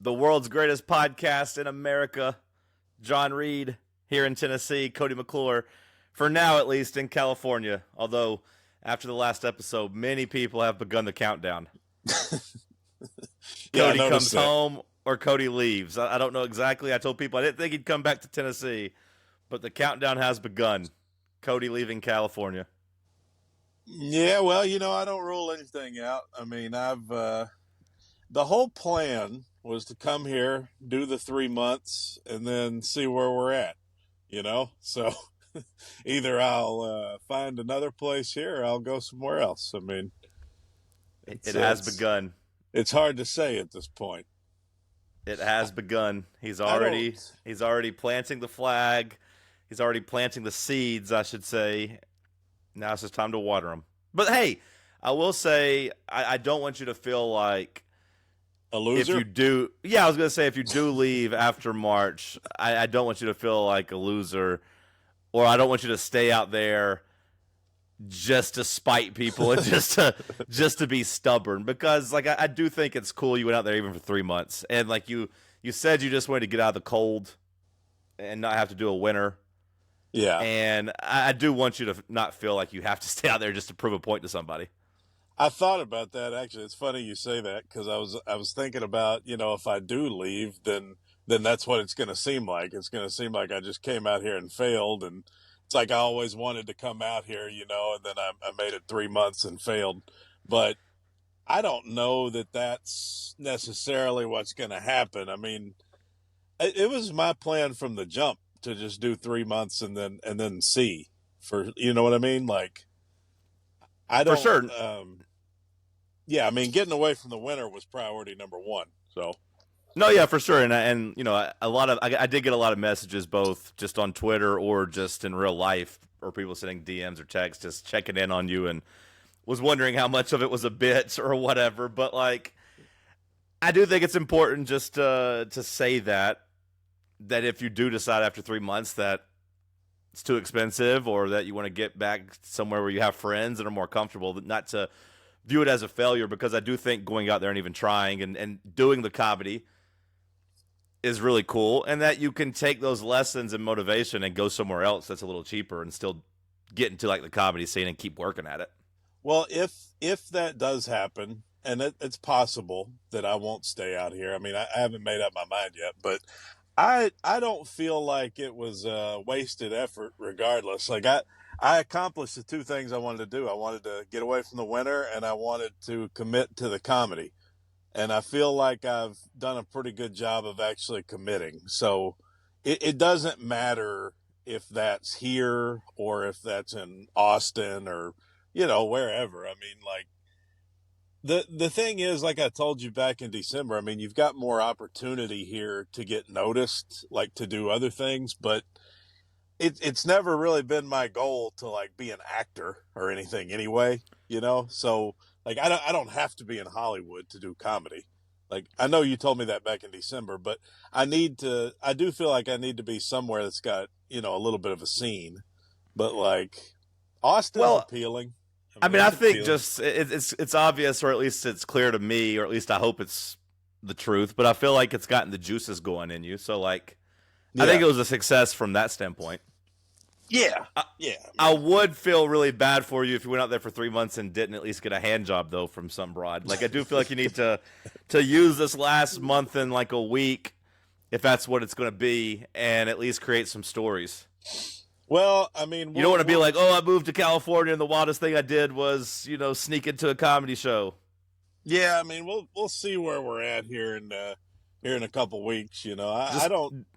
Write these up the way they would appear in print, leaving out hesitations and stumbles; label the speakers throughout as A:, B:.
A: the world's greatest podcast in America. John Reed here in Tennessee, Cody McClure, for now at least, in California. Although, after the last episode, many people have begun the countdown.
B: Yeah,
A: Cody comes
B: that.
A: home or Cody leaves. I don't know exactly. I told people I didn't think he'd come back to Tennessee, but the countdown has begun. Cody leaving California.
B: Yeah, well, I don't rule anything out. I mean, the whole plan was to come here, do the 3 months, and then see where we're at, So either I'll find another place here or I'll go somewhere else. I mean,
A: it has begun.
B: It's hard to say at this point.
A: It has begun. He's already planting the flag. He's already planting the seeds, I should say. Now it's just time to water them. But hey, I will say I don't want you to feel like
B: a loser.
A: If you do, yeah, I was gonna say if you do leave after March, I don't want you to feel like a loser, or I don't want you to stay out there just to spite people and just to be stubborn. Because like I do think it's cool you went out there even for 3 months, and like you said you just wanted to get out of the cold and not have to do a winter.
B: Yeah.
A: And I do want you to not feel like you have to stay out there just to prove a point to somebody.
B: I thought about that, actually. It's funny you say that, because I was thinking about, if I do leave, then that's what it's going to seem like. It's going to seem like I just came out here and failed, and it's like I always wanted to come out here, and then I made it 3 months and failed. But I don't know that that's necessarily what's going to happen. I mean, it was my plan from the jump to just do 3 months and then see, for, you know what I mean? Like, I don't.
A: For sure.
B: Yeah, I mean, getting away from the winter was priority number one. So.
A: No, yeah, for sure, and I did get a lot of messages, both just on Twitter or just in real life, or people sending DMs or texts, just checking in on you, and was wondering how much of it was a bit or whatever. But like, I do think it's important just to say that if you do decide after 3 months that it's too expensive, or that you want to get back somewhere where you have friends that are more comfortable, not to view it as a failure, because I do think going out there and even trying and doing the comedy is really cool, and that you can take those lessons and motivation and go somewhere else that's a little cheaper and still get into like the comedy scene and keep working at it.
B: Well, if that does happen, and it's possible that I won't stay out here. I mean, I haven't made up my mind yet, but I don't feel like it was a wasted effort regardless. Like I accomplished the two things I wanted to do. I wanted to get away from the winter, and I wanted to commit to the comedy. And I feel like I've done a pretty good job of actually committing. So it doesn't matter if that's here or if that's in Austin or, wherever. I mean, like, the thing is, like I told you back in December, I mean, you've got more opportunity here to get noticed, like to do other things, but it's never really been my goal to like be an actor or anything anyway, So like I don't have to be in Hollywood to do comedy. Like, I know you told me that back in December, but I do feel like I need to be somewhere that's got, a little bit of a scene. But like Austin's appealing.
A: I mean, I think appealing. Just it's obvious, or at least it's clear to me, or at least I hope it's the truth, but I feel like it's gotten the juices going in you. So like, yeah. I think it was a success from that standpoint.
B: Yeah.
A: I would feel really bad for you if you went out there for 3 months and didn't at least get a hand job, though, from some broad. Like, I do feel like you need to use this last month and like a week, if that's what it's going to be, and at least create some stories.
B: Well, I mean,
A: you don't want to be like, oh, I moved to California and the wildest thing I did was, sneak into a comedy show.
B: Yeah, I mean, we'll see where we're at here in a couple weeks. I don't.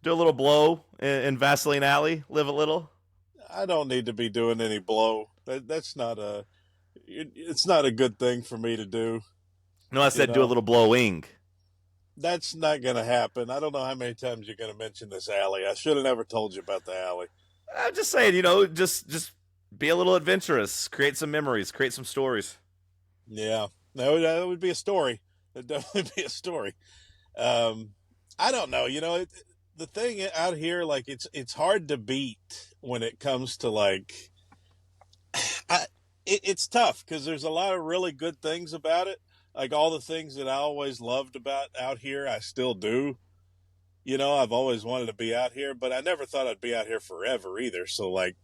A: Do a little blow in Vaseline Alley. Live a little.
B: I don't need to be doing any blow. That's not it's not a good thing for me to do.
A: No, I said do a little blowing.
B: That's not going to happen. I don't know how many times you're going to mention this alley. I should have never told you about the alley.
A: I'm just saying, just be a little adventurous. Create some memories. Create some stories.
B: Yeah. No, that would be a story. That'd definitely be a story. I don't know. The thing out here, like, it's hard to beat when it comes to like, it's tough because there's a lot of really good things about it, Like all the things that I always loved about out here, I still do. You know, I've always wanted to be out here, but I never thought I'd be out here forever either. So, like,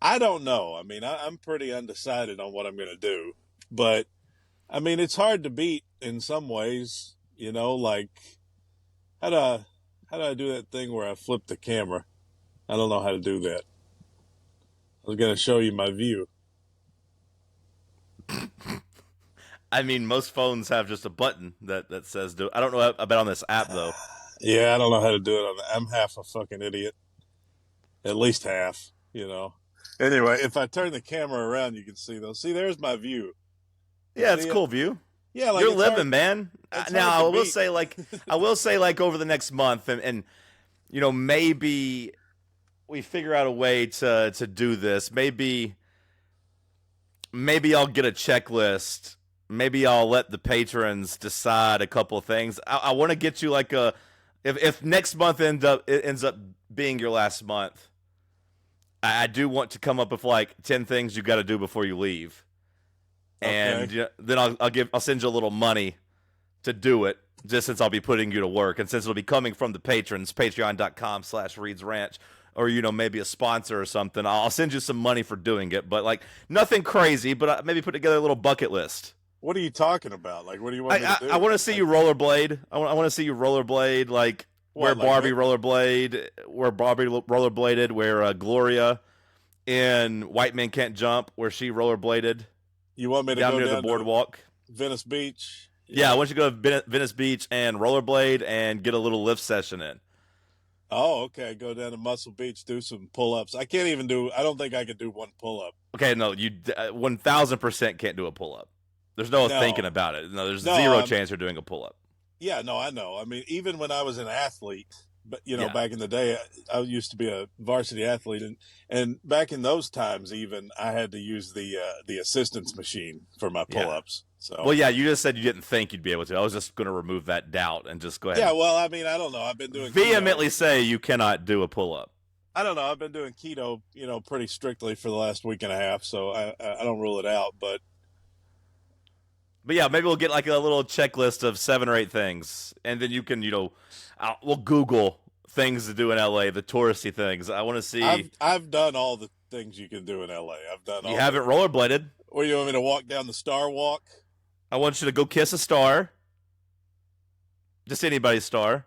B: I don't know. I mean, I'm pretty undecided on what I'm going to do, but I mean, it's hard to beat in some ways. You know, like how do I, how do I do that thing where I flip the camera? I don't know how to do that. I was going to show you my view.
A: I mean, most phones have just a button that says do. I don't know about on this app though.
B: Yeah, I don't know how to do it on that. I'm half a fucking idiot. At least half, you know. Anyway, if I turn the camera around, you can see those. See, there's my view. You
A: Yeah, it's
B: see
A: a
B: it?
A: cool view.
B: Yeah, like
A: You're
B: it's
A: living,
B: hard.
A: man.
B: It's
A: Now
B: hard to
A: I will
B: beat.
A: say like over the next month and maybe we figure out a way to do this. Maybe I'll get a checklist. Maybe I'll let the patrons decide a couple of things. I want to get you like a if next month ends up being your last month. I do want to come up with like 10 things you got to do before you leave,
B: Okay.
A: and then I'll send you a little money to do it. Just since I'll be putting you to work, and since it'll be coming from the patrons, patreon.com/Reed's Ranch, or maybe a sponsor or something, I'll send you some money for doing it. But like nothing crazy, but maybe put together a little bucket list.
B: What are you talking about? Like, what do you want me to
A: I
B: do?
A: want to see
B: Like,
A: you rollerblade. I want to see you rollerblade, like
B: what? Like,
A: Where Barbie rollerbladed, where Gloria in White Men Can't Jump, where she rollerbladed
B: you want me to
A: down
B: go
A: near the
B: down to
A: boardwalk.
B: Venice Beach? You
A: Yeah, I
B: know?
A: want you to go to Venice Beach and rollerblade and get a little lift session in.
B: Oh, okay. Go down to Muscle Beach, do some pull-ups. I can't even do. I don't think I could do one pull-up.
A: Okay, no, you 1000% can't do a pull up. There's no thinking
B: No,
A: about it. No, there's
B: no.
A: zero chance you're doing a pull up.
B: Yeah, no, I know. I mean, even when I was an athlete, but
A: Yeah,
B: back in the day, I used to be a varsity athlete, and back in those times, even I had to use the assistance machine for my
A: yeah.
B: pull-ups. So
A: Well, yeah, you just said you didn't think you'd be able to. I was just going to remove that doubt and just go ahead
B: yeah,
A: and
B: well, I mean, I don't know. I've been doing keto.
A: vehemently say you cannot do a pull up.
B: I don't know. I've been doing keto, pretty strictly for the last week and a half, so I don't rule it out. But
A: But yeah, maybe we'll get like a little checklist of 7 or 8 things, and then you can, we'll Google things to do in LA, the touristy things. I want to see.
B: I've done all the things you can do in LA. I've done
A: You
B: all
A: haven't
B: the.
A: rollerbladed.
B: Or you want me to walk down the Star Walk?
A: I want you to go kiss a star, just anybody's star,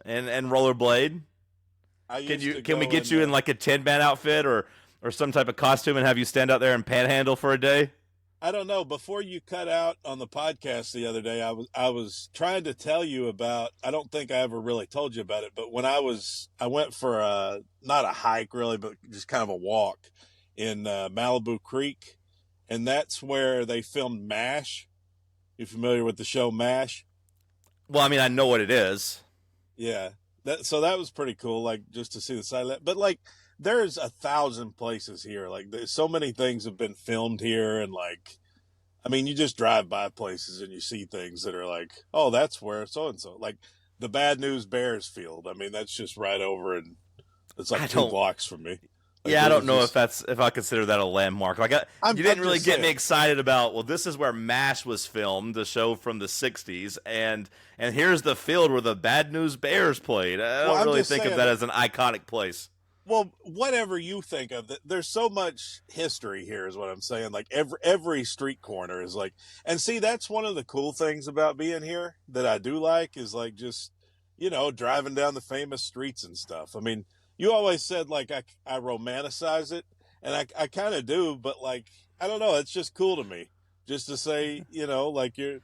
A: and rollerblade.
B: I
A: Can
B: used
A: you?
B: to
A: Can we
B: go
A: get
B: in.
A: you in like a Tin Man outfit or some type of costume and have you stand out there and panhandle for a day?
B: I don't know. Before you cut out on the podcast the other day, I was trying to tell you about. I don't think I ever really told you about it, but when I went for a not a hike really, but just kind of a walk in Malibu Creek, and that's where they filmed MASH. You familiar with the show MASH?
A: Well, I mean, I know what it is.
B: Yeah. That was pretty cool, like just to see the side of that. But like, there's 1,000 places here. Like, there's so many things have been filmed here, and like, I mean, you just drive by places and you see things that are like, oh, that's where so and so. Like the Bad News Bears field. I mean, that's just right over, and it's
A: I
B: like two
A: don't.
B: blocks from me. Like
A: Yeah, I
B: it
A: don't
B: was
A: know
B: just.
A: if I consider that a landmark. Like,
B: I'm
A: you didn't
B: I'm
A: really
B: just
A: get me
B: saying.
A: excited about. Well, this is where MASH was filmed, the show from the '60s, and here's the field where the Bad News Bears played. I
B: Well,
A: don't
B: I'm
A: really
B: just
A: think of
B: saying.
A: that as an iconic place.
B: Well, whatever you think of, there's so much history here, is what I'm saying. Like every street corner is like, and see, that's one of the cool things about being here that I do like is like just, driving down the famous streets and stuff. I mean, you always said like I romanticize it, and I kind of do, but like I don't know, it's just cool to me, just to say, like you're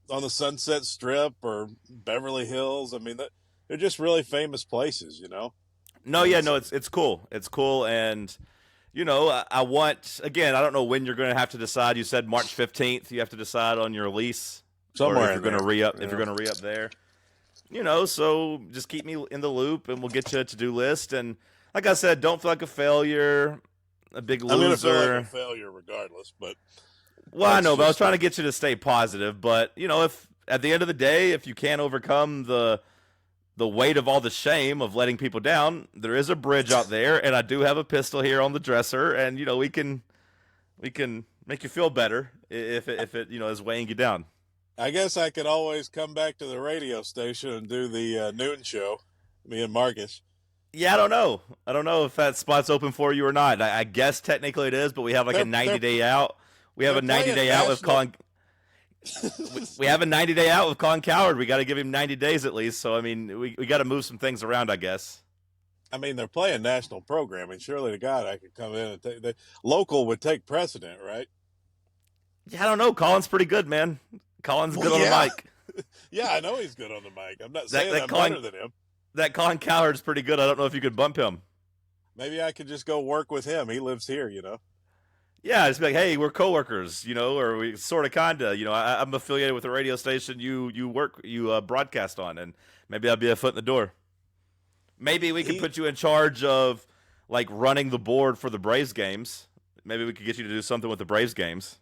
B: on the Sunset Strip or Beverly Hills. I mean, they're just really famous places.
A: No,
B: And
A: yeah,
B: it's
A: no, it's cool. It's cool, and I want again. I don't know when you're going to have to decide. You said March 15th. You have to decide on your lease, or if
B: somewhere
A: you're
B: in
A: going to
B: there.
A: re up. If
B: Yeah.
A: you're going to re up there, So just keep me in the loop, and we'll get you a to do list. And like I said, don't feel like a failure, a big
B: I'm gonna feel like a
A: loser.
B: failure regardless, but
A: Well, I
B: that's
A: know, but I was
B: just
A: trying to get you to stay positive. But if at the end of the day, if you can't overcome the weight of all the shame of letting people down, there is a bridge out there, and I do have a pistol here on the dresser, and we can Make you feel better if it is weighing you down.
B: I guess I could always come back to the radio station and do the noon show, me and Marcus.
A: Yeah, I don't know. I don't know if that spot's open for you or not. I guess technically it is, but we have like a
B: They're
A: 90
B: they're
A: day out. We have
B: they're
A: a 90
B: playing
A: day out with
B: national.
A: Colin. We have a 90 day out with Colin Coward. We got to give him 90 days at least. So I mean, we got to move some things around, I guess.
B: I mean, they're playing national programming. Surely to God, I could come in and take the local would take precedent, right?
A: Yeah, I don't know. Colin's pretty good, man. Colin's
B: Well,
A: good on the
B: yeah,
A: mic.
B: yeah. I know he's good on the mic. I'm not
A: That
B: saying
A: that
B: I'm
A: Colin
B: better than him.
A: that Colin Coward's pretty good. I don't know if you could bump him.
B: Maybe I could just go work with him. He lives here, you know.
A: Yeah, just be like, hey, we're coworkers, or we sort of kinda, I'm affiliated with the radio station you broadcast on, and maybe I'll be a foot in the door. Maybe we could
B: He,
A: put you in charge of like running the board for the Braves games. Maybe we could get you to do something with the Braves games.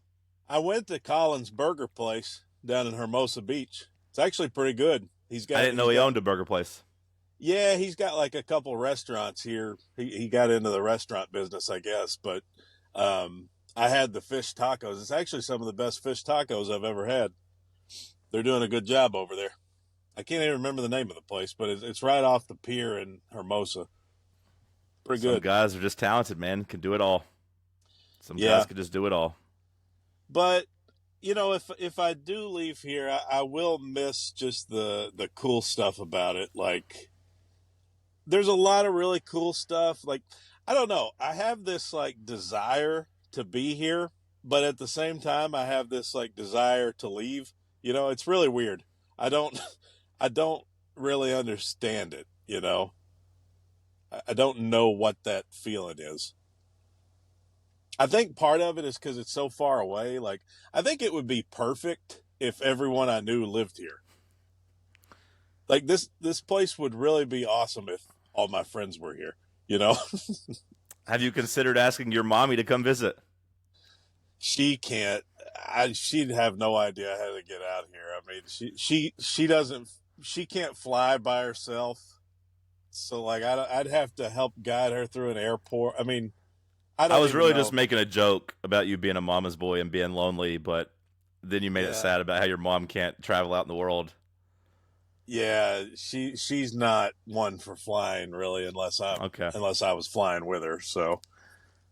B: I went to Colin's Burger Place down in Hermosa Beach. It's actually pretty good.
A: I didn't know
B: He's
A: he
B: got
A: owned a burger place.
B: yeah, he's got like a couple restaurants here. He got into the restaurant business, I guess. But I had the fish tacos. It's actually some of the best fish tacos I've ever had. They're doing a good job over there. I can't even remember the name of the place, but it's right off the pier in Hermosa. Pretty
A: Some
B: good.
A: guys are just talented, man. Can do it all. Some guys
B: Yeah,
A: can just do it all.
B: but if I do leave here, I will miss just the cool stuff about it. Like there's a lot of really cool stuff. Like I don't know, I have this like desire to be here, but at the same time, I have this like desire to leave. It's really weird. I don't, I don't really understand it. I don't know what that feeling is. I think part of it is because it's so far away. Like I think it would be perfect if everyone I knew lived here. Like this place would really be awesome if all my friends were here. You know,
A: Have you considered asking your mommy to come visit?
B: she can't. She'd have no idea how to get out here. I mean, she doesn't. She can't fly by herself. So like I'd have to help guide her through an airport. I mean, I
A: I
B: don't
A: was
B: even
A: really just
B: know.
A: making a joke about you being a mama's boy and being lonely, but then you made it
B: Yeah,
A: sad about how your mom can't travel out in the world.
B: yeah. She's not one for flying really,
A: Okay.
B: unless I was flying with her. So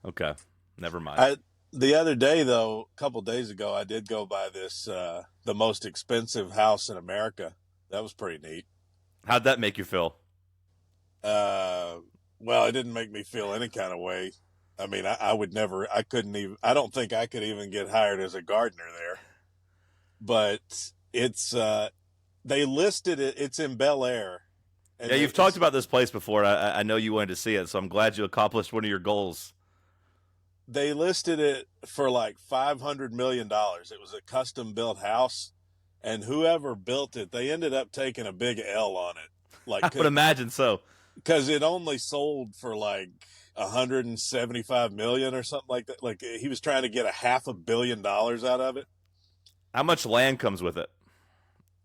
A: Okay. Never mind.
B: I the other day though, a couple days ago, I did go by this the most expensive house in America. That was pretty neat.
A: How'd that make you feel?
B: Uh, well, it didn't make me feel any kind of way. I mean, I would never, I couldn't even, I don't think I could even get hired as a gardener there. But they listed it, it's in Bel Air.
A: Yeah,
B: And
A: you've talked about this place before. I know you wanted to see it, so I'm glad you accomplished one of your goals.
B: they listed it for like $500 million. It was a custom built house. And whoever built it, they ended up taking a big L on it.
A: I
B: Like,
A: would imagine so.
B: because it only sold for like 175 million or something like that. Like he was trying to get a $500 million out of it.
A: How much land comes with it?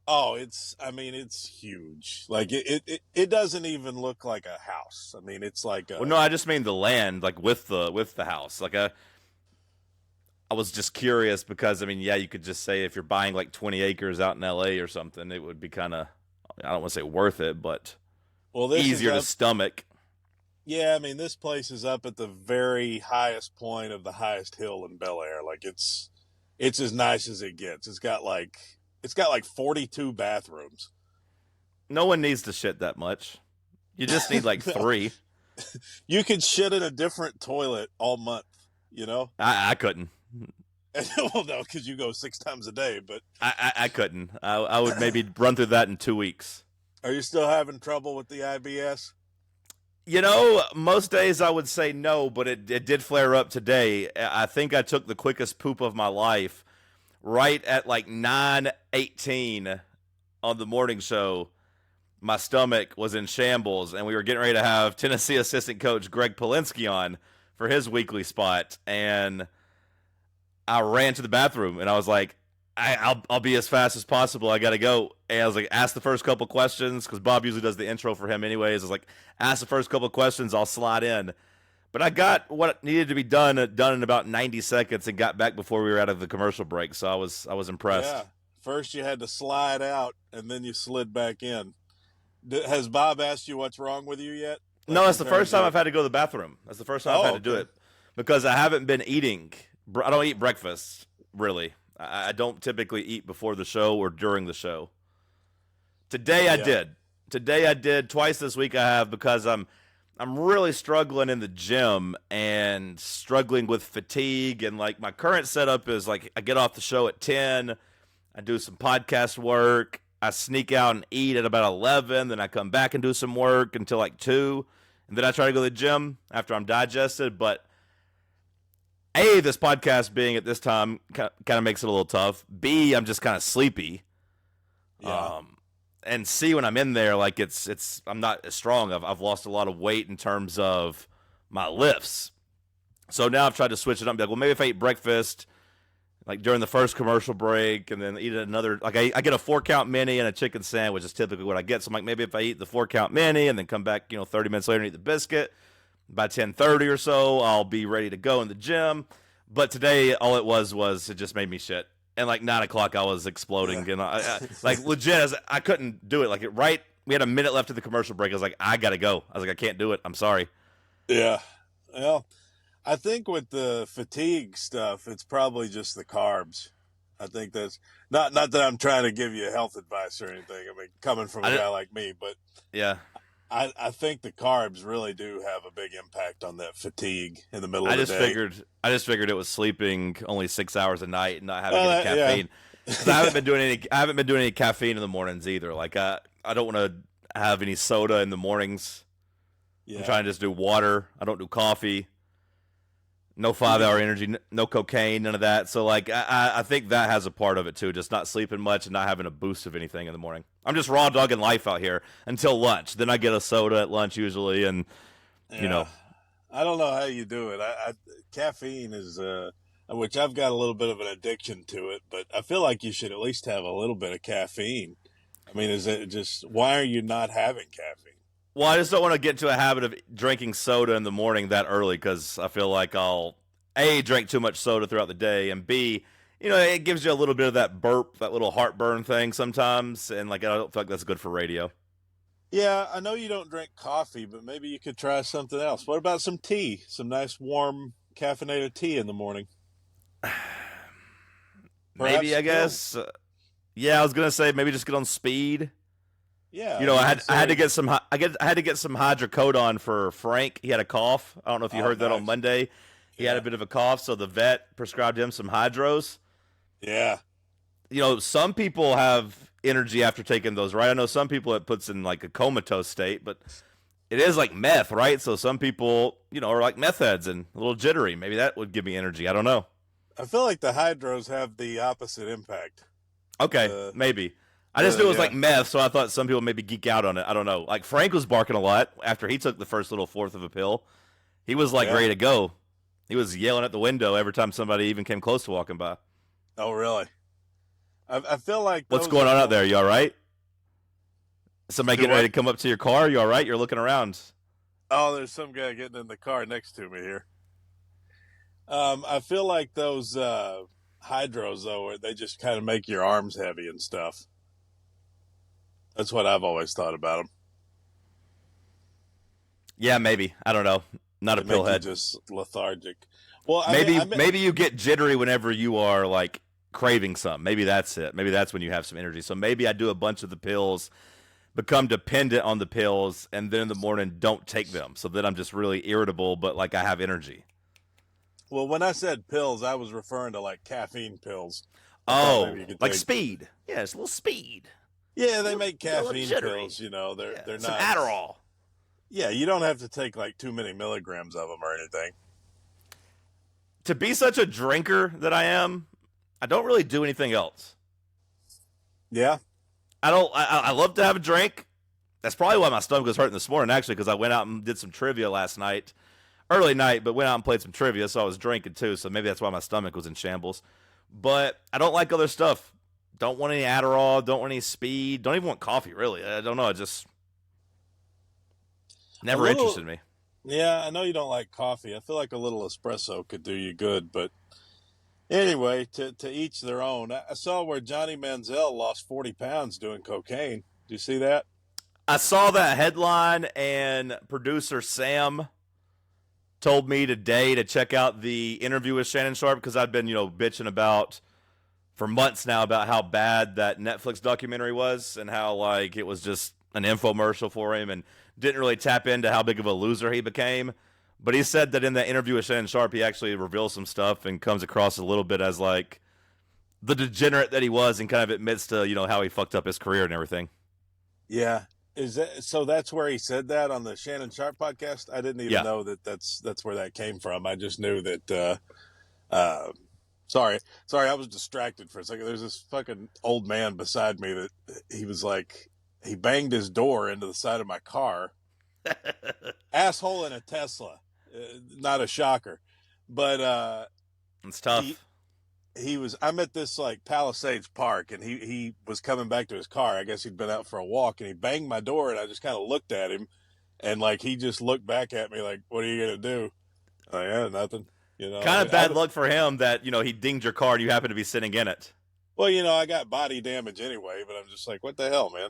B: Oh, I mean, it's huge. Like it doesn't even look like a house. I mean, it's like
A: Well,
B: a,
A: no, I just mean the land, like with the house. I was just curious because I mean, yeah, you could just say if you're buying like 20 acres out in L.A. or something, it would be kind of, I don't want to say worth it, but
B: well, this is
A: easier to
B: up.
A: stomach.
B: Yeah, I mean, this place is up at the very highest point of the highest hill in Bel Air. Like it's as nice as it gets. It's got like 42 bathrooms.
A: No one needs to shit that much. You just need like
B: No,
A: three.
B: you could shit in a different toilet all month. You know,
A: I couldn't.
B: well, no, because you go 6 times a day. But
A: I couldn't. I would maybe run through that in 2 weeks.
B: are you still having trouble with the IBS?
A: Most days I would say no, but it did flare up today. I think I took the quickest poop of my life right at like 9:18 on the morning show. My stomach was in shambles, and we were getting ready to have Tennessee assistant coach Greg Polinsky on for his weekly spot, and I ran to the bathroom, and I was like, I'll be as fast as possible. I got to go. And I was like, ask the first couple questions because Bob usually does the intro for him anyways. I was like, ask the first couple questions. I'll slide in. But I got what needed to be done in about 90 seconds and got back before we were out of the commercial break. So I was impressed.
B: Yeah. First you had to slide out, and then you slid back in. Has Bob asked you what's wrong with you yet?
A: No,
B: Like
A: that's
B: in
A: the first
B: terms
A: time
B: of.
A: I've had to go to the bathroom. That's the first time I've had
B: Oh,
A: to do
B: okay.
A: it because I haven't been eating. I don't eat breakfast really. I don't typically eat before the show or during the show. Today I
B: Yeah.
A: did. Today I did twice this week. I have because I'm really struggling in the gym and struggling with fatigue and like my current setup is like I get off the show at 10, I do some podcast work, I sneak out and eat at about 11, then I come back and do some work until like 2, and then I try to go to the gym after I'm digested, but A, this podcast being at this time kind of makes it a little tough. B, I'm just kind of sleepy.
B: Yeah.
A: Um, and C, when I'm in there, like I'm not as strong. I've lost a lot of weight in terms of my lifts. So now I've tried to switch it up and be like, well, maybe if I eat breakfast like during the first commercial break and then eat another, like I get a 4 count mini and a chicken sandwich is typically what I get. So I'm like, maybe if I eat the 4 count mini and then come back, 30 minutes later and eat the biscuit, by 10:30 or so, I'll be ready to go in the gym. But today, all it was it just made me shit. And like 9 o'clock, I was
B: Yeah.
A: exploding, and like legit, I couldn't do it. Like right, we had a minute left of the commercial break. I was like, I gotta go. I was like, I can't do it. I'm sorry.
B: Yeah. Well, I think with the fatigue stuff, it's probably just the carbs. I think that's not that I'm trying to give you health advice or anything. I mean, coming from a
A: I
B: guy like me, but
A: yeah.
B: I think the carbs really do have a big impact on that fatigue in the middle
A: I
B: of the
A: just
B: day.
A: figured I just figured it was sleeping only 6 hours a night and not having
B: Well,
A: any
B: yeah.
A: caffeine because I haven't been doing any caffeine in the mornings either. Like I don't want to have any soda in the mornings. I'm
B: Yeah.
A: trying to just do water. I don't do coffee. No
B: You
A: 5 hour
B: can
A: energy, no cocaine, none of that. So like I think that has a part of it too, just not sleeping much and not having a boost of anything in the morning. I'm just raw dogging life out here until lunch. Then I get a soda at lunch usually, and you
B: Yeah.
A: know,
B: I don't know how you do it. Caffeine is which I've got a little bit of an addiction to it, but I feel like you should at least have a little bit of caffeine. I mean, is it just why are you not having caffeine?
A: well, I just don't want to get into a habit of drinking soda in the morning that early because I feel like I'll a drink too much soda throughout the day, and B, it gives you a little bit of that burp, that little heartburn thing sometimes, and like I don't feel like that's good for radio.
B: Yeah, I know you don't drink coffee, but maybe you could try something else. What about some tea? Some nice warm caffeinated tea in the morning.
A: Maybe
B: Perhaps
A: I
B: pills.
A: guess. Yeah, I was gonna say maybe just get on speed.
B: Yeah,
A: You
B: I
A: know,
B: mean,
A: I had to
B: so
A: get some I had to get some hydrocodone for Frank. He had a cough. I don't know if you
B: oh,
A: heard that on
B: nice.
A: Monday. He had a
B: Yeah,
A: bit of a cough, so the vet prescribed him some hydros.
B: yeah.
A: Some people have energy after taking those, right? I know some people it puts in like a comatose state, but it is like meth, right? So some people, are like meth heads and a little jittery. Maybe that would give me energy. I don't know.
B: I feel like the hydros have the opposite impact.
A: Okay,
B: The
A: maybe. I just knew it was
B: yeah.
A: like meth, so I thought some people maybe geek out on it. I don't know. Like Frank was barking a lot after he took the first little fourth of a pill. He was like
B: Yeah.
A: ready to go. He was yelling at the window every time somebody even came close to walking by.
B: Oh, really? I feel like
A: What's
B: those
A: going
B: are
A: on out
B: more.
A: there? You all right? Somebody
B: Do
A: getting ready
B: what?
A: to come up to your car? You all right? You're looking around.
B: Oh, there's some guy getting in the car next to me here. I feel like those hydros though, they just kind of make your arms heavy and stuff. That's what I've always thought about them.
A: Yeah, maybe. I don't know. Not a
B: They make you
A: pillhead.
B: just lethargic. Well,
A: Maybe you get jittery whenever you are like craving something. Maybe that's it. Maybe that's when you have some energy. So maybe I do a bunch of the pills, become dependent on the pills, and then in the morning don't take them. So then I'm just really irritable, but like I have energy.
B: well, when I said pills, I was referring to like caffeine pills. I thought maybe
A: Oh,
B: you could
A: like
B: take.
A: speed. Yeah, it's a little speed.
B: Yeah,
A: A
B: they
A: little,
B: make
A: get a little
B: caffeine
A: jittery.
B: pills. You know,
A: Yeah,
B: they're
A: some
B: not.
A: Adderall.
B: Yeah, you don't have to take like too many milligrams of them or anything.
A: To be such a drinker that I am, I don't really do anything else.
B: Yeah.
A: I don't. I love to have a drink. That's probably why my stomach was hurting this morning, actually, because I went out and did some trivia last night, early night, but went out and played some trivia, so I was drinking too. So maybe that's why my stomach was in shambles. But I don't like other stuff. Don't want any Adderall. Don't want any speed. Don't even want coffee. Really, I don't know. It just
B: A
A: never
B: little
A: interested me.
B: Yeah, I know you don't like coffee. I feel like a little espresso could do you good, but anyway, to each their own. I saw where Johnny Manziel lost 40 pounds doing cocaine. Do you see that?
A: I saw that headline, and producer Sam told me today to check out the interview with Shannon Sharp because I'd been, bitching about for months now about how bad that Netflix documentary was and how like it was just an infomercial for him and didn't really tap into how big of a loser he became. But he said that in that interview with Shannon Sharp, he actually reveals some stuff and comes across a little bit as like the degenerate that he was and kind of admits to, how he fucked up his career and everything.
B: Yeah. Is that so? That's where he said that on the Shannon Sharp podcast. I didn't even
A: Yeah.
B: know that that's where that came from. I just knew that. Uh, sorry, I was distracted for a second. There's this fucking old man beside me that he was like, he banged his door into the side of my car. Asshole in a Tesla, not a shocker, but
A: It's
B: he
A: tough.
B: he was. I'm at this like Palisades Park, and he was coming back to his car. I guess he'd been out for a walk, and he banged my door, and I just kind of looked at him, and like he just looked back at me like, "What are you gonna do?" Oh yeah, nothing.
A: Kind
B: I
A: of
B: mean, I
A: bad luck for him that, he dinged your car and you happen to be sitting in it.
B: well, I got body damage anyway, but I'm just like, what the hell, man?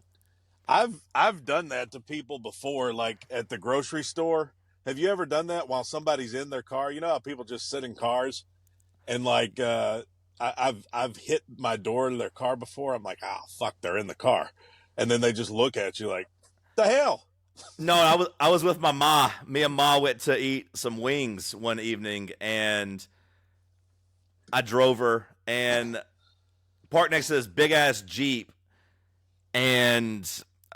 B: I've done that to people before, like at the grocery store. Have you ever done that while somebody's in their car? You know how people just sit in cars and like I've hit my door to their car before. I'm like, oh fuck, they're in the car, and then they just look at you like, the hell.
A: No, I was with my ma. Me and ma went to eat some wings one evening, and I drove her and parked next to this big ass Jeep, and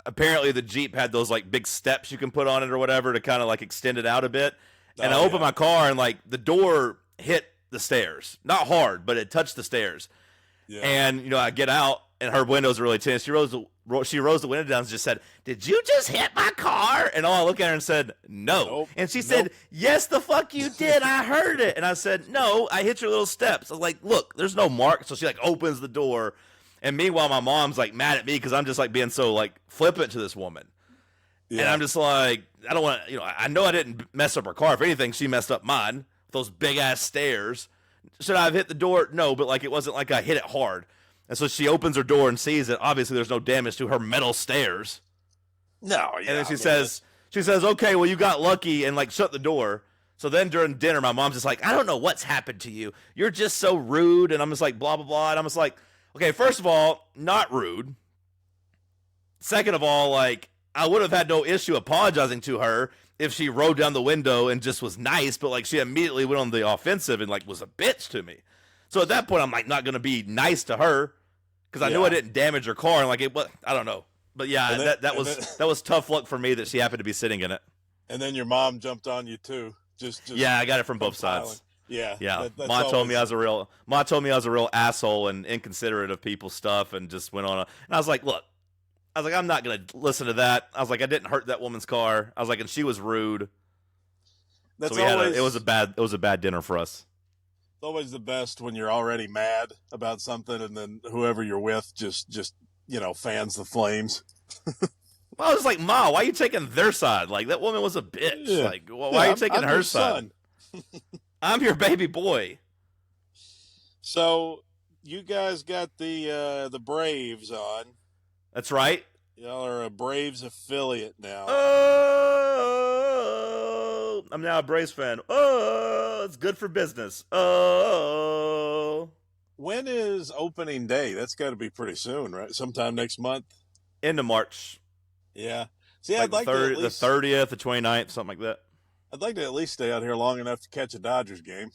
A: apparently the Jeep had those like big steps you can put on it or whatever to kind of like extend it out a bit. And I
B: Oh
A: opened
B: yeah,
A: my car and like the door hit the stairs, not hard, but it touched the stairs.
B: yeah.
A: And I get out, and her windows are really tinted. She rose the window down and just said, "Did you just hit my car?" And I looked at her and said, "No."
B: Nope,
A: And she
B: nope.
A: said, "Yes, the fuck you did. I heard it." And I said, "No, I hit your little steps." I was like, "Look, there's no mark." So she like opens the door, and meanwhile my mom's like mad at me because I'm just like being so like flippant to this woman. And
B: Yeah.
A: I'm just like, I don't want to, I know I didn't mess up her car. If anything, she messed up mine with those big ass stairs. Should I have hit the door? No, but like it wasn't like I hit it hard. And so she opens her door and sees that obviously there's no damage to her metal stairs.
B: No,
A: And then
B: yeah.
A: she
B: I mean,
A: says, okay, well you got lucky and like shut the door. So then during dinner, my mom's just like, I don't know what's happened to you. You're just so rude. And I'm just like, blah, blah, blah. And I'm just like, okay, first of all, not rude. Second of all, like, I would have had no issue apologizing to her if she rolled down the window and just was nice, but like she immediately went on the offensive and like was a bitch to me. So at that point, I'm like not gonna be nice to her because I knew I
B: yeah.
A: didn't damage her car and like it. What I don't know, but yeah,
B: And then
A: that
B: and then
A: was tough luck for me that she happened to be sitting in it.
B: and then your mom jumped on you too. Just
A: Yeah, I got it from both
B: compiling.
A: sides.
B: Yeah,
A: Yeah,
B: that's
A: Ma told me
B: always.
A: I was a real asshole and inconsiderate of people's stuff and just went on. And I was like, look, I was like, I'm not gonna listen to that. I was like, I didn't hurt that woman's car. I was like, and she was rude. So
B: That's
A: it was
B: always
A: a bad dinner for us.
B: it's always the best when you're already mad about something, and then whoever you're with just fans the flames.
A: Well, I was like, Ma, why are you taking their side? Like that woman was a bitch.
B: Yeah,
A: Like, why are
B: yeah.
A: you
B: I'm
A: taking
B: I'm
A: her
B: your
A: side?
B: son.
A: I'm your baby boy.
B: So you guys got the Braves on.
A: That's right.
B: Y'all are a Braves affiliate now.
A: Oh, I'm now a Braves fan. Oh, it's good for business. Oh,
B: When is opening day? That's got to be pretty soon, right? Sometime next month.
A: end of March,
B: Yeah. See,
A: like
B: I'd like to at
A: the
B: least
A: 30th, the 29th, something like that.
B: I'd like to at least stay out here long enough to catch a Dodgers game.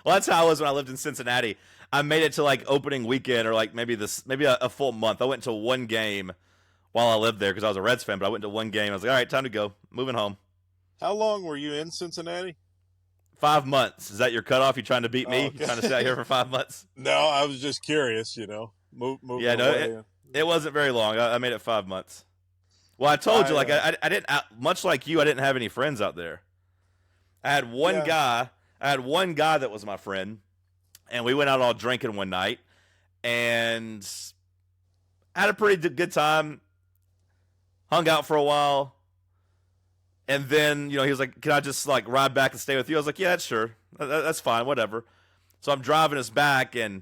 A: Well, that's how I was when I lived in Cincinnati. I made it to like opening weekend or like maybe a full month. I went to one game while I lived there because I was a Reds fan, but I went to one game. I was like, all right, time to go. Moving home.
B: How long were you in Cincinnati?
A: 5 months. Is that your cutoff? You trying to beat
B: Oh,
A: me? You trying to stay out here for 5 months?
B: No, I was just curious, moving
A: Yeah, no,
B: away.
A: it wasn't very long. I made it 5 months. Well, I told you,
B: I
A: like I didn't much like you. I didn't have any friends out there. I had one
B: Yeah,
A: guy. I had one guy that was my friend, and we went out all drinking one night, and had a pretty good time. Hung out for a while, And then, he was like, can I just like ride back and stay with you? I was like, yeah, sure. That's fine, whatever. So I'm driving us back, and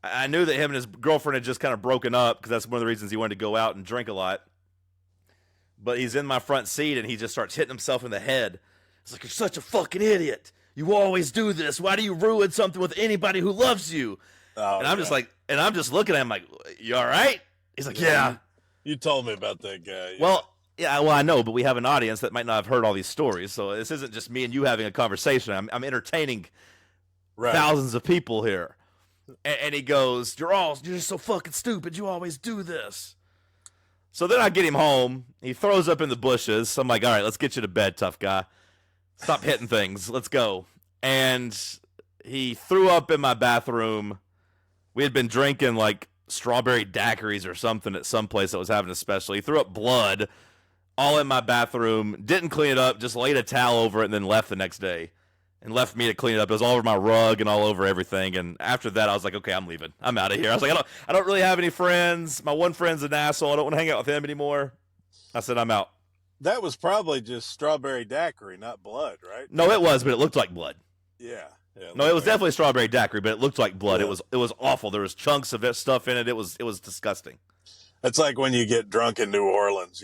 A: I knew that him and his girlfriend had just kind of broken up because that's one of the reasons he wanted to go out and drink a lot. But he's in my front seat, and he just starts hitting himself in the head. It's like, you're such a fucking idiot. You always do this. Why do you ruin something with anybody who loves you?
B: Oh,
A: and I'm just like, and I'm just looking at him like, you all right? He's like, yeah.
B: You told me about that guy.
A: Yeah. Well, I know, but we have an audience that might not have heard all these stories. So this isn't just me and you having a conversation. I'm entertaining thousands of people here. And he goes, you're just so fucking stupid. You always do this. So then I get him home. He throws up in the bushes. I'm like, all right, let's get you to bed, tough guy. Stop hitting things. Let's go. And he threw up in my bathroom. We had been drinking like strawberry daiquiris or something at some place that was having a special. He threw up blood all in my bathroom. Didn't clean it up. Just laid a towel over it and then left the next day. And left me to clean it up. It was all over my rug and all over everything. And after that, I was like, okay, I'm leaving. I'm out of here. I was like, I don't really have any friends. My one friend's an asshole. I don't want to hang out with him anymore. I said, I'm out.
B: That was probably just strawberry daiquiri, not blood, right?
A: No, it was, but it looked like blood.
B: Yeah.
A: No, it was definitely strawberry daiquiri, but it looked like blood.
B: Yeah.
A: It was awful. There was chunks of stuff in it. It was disgusting.
B: It's like when you get drunk in New Orleans,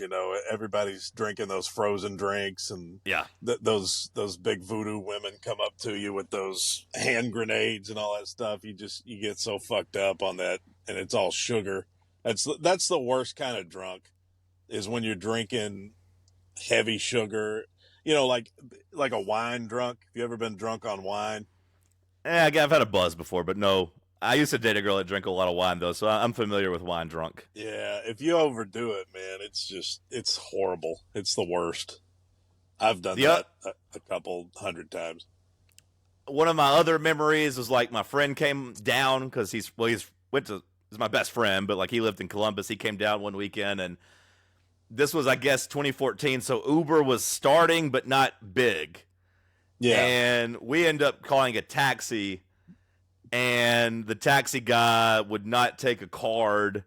B: everybody's drinking those frozen drinks, and those big voodoo women come up to you with those hand grenades and all that stuff. You get so fucked up on that, and it's all sugar. That's the worst kind of drunk, is when you're drinking heavy sugar, like a wine drunk. Have you ever been drunk on wine?
A: I've had a buzz before, but no. I used to date a girl that drank a lot of wine, though, so I'm familiar with wine drunk.
B: Yeah, if you overdo it, man, it's horrible. It's the worst. I've done that a couple hundred times.
A: One of my other memories was like my friend came down because he's my best friend, but like he lived in Columbus. He came down one weekend, and this was, I guess, 2014, so Uber was starting but not big. Yeah. And we end up calling a taxi, and the taxi guy would not take a card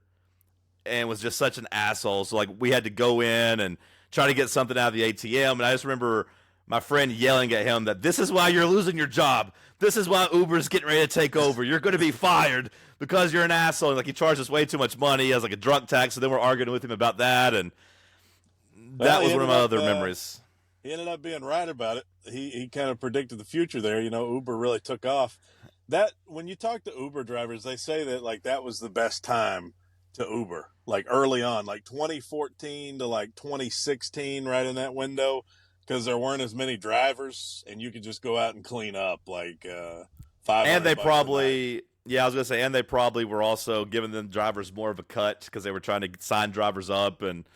A: and was just such an asshole. So like we had to go in and try to get something out of the ATM. And I just remember my friend yelling at him that this is why you're losing your job. This is why Uber's getting ready to take over. You're going to be fired because you're an asshole. And like he charged us way too much money as like a drunk tax. So then we're arguing with him about that. And that was one of my other memories.
B: He ended up being right about it. He kind of predicted the future there. Uber really took off. That when you talk to Uber drivers, they say that like that was the best time to Uber, like early on, like 2014 to like 2016, right in that window, because there weren't as many drivers, and you could just go out and clean up like $500.
A: And they probably, I was gonna say, and they probably were also giving the drivers more of a cut because they were trying to sign drivers up, and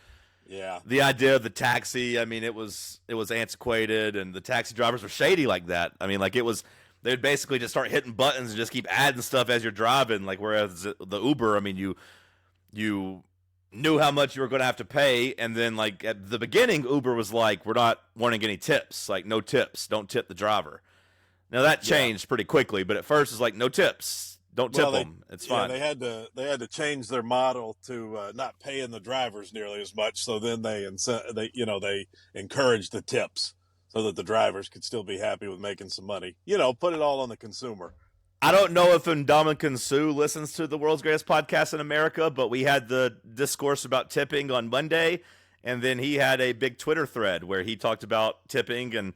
A: the idea of the taxi, I mean, it was antiquated, and the taxi drivers were shady like that. I mean, like it was. They'd basically just start hitting buttons and just keep adding stuff as you're driving. Like whereas the Uber, I mean, you knew how much you were going to have to pay, and then like at the beginning, Uber was like, "We're not wanting any tips. Like no tips. Don't tip the driver." Now that changed pretty quickly, but at first it's like no tips. Don't tip them. It's fine.
B: They had to change their model to not paying the drivers nearly as much. So then they encouraged the tips, so that the drivers could still be happy with making some money. Put it all on the consumer.
A: I don't know if Ndamukong Suh listens to the world's greatest podcast in America, but we had the discourse about tipping on Monday, and then he had a big Twitter thread where he talked about tipping, and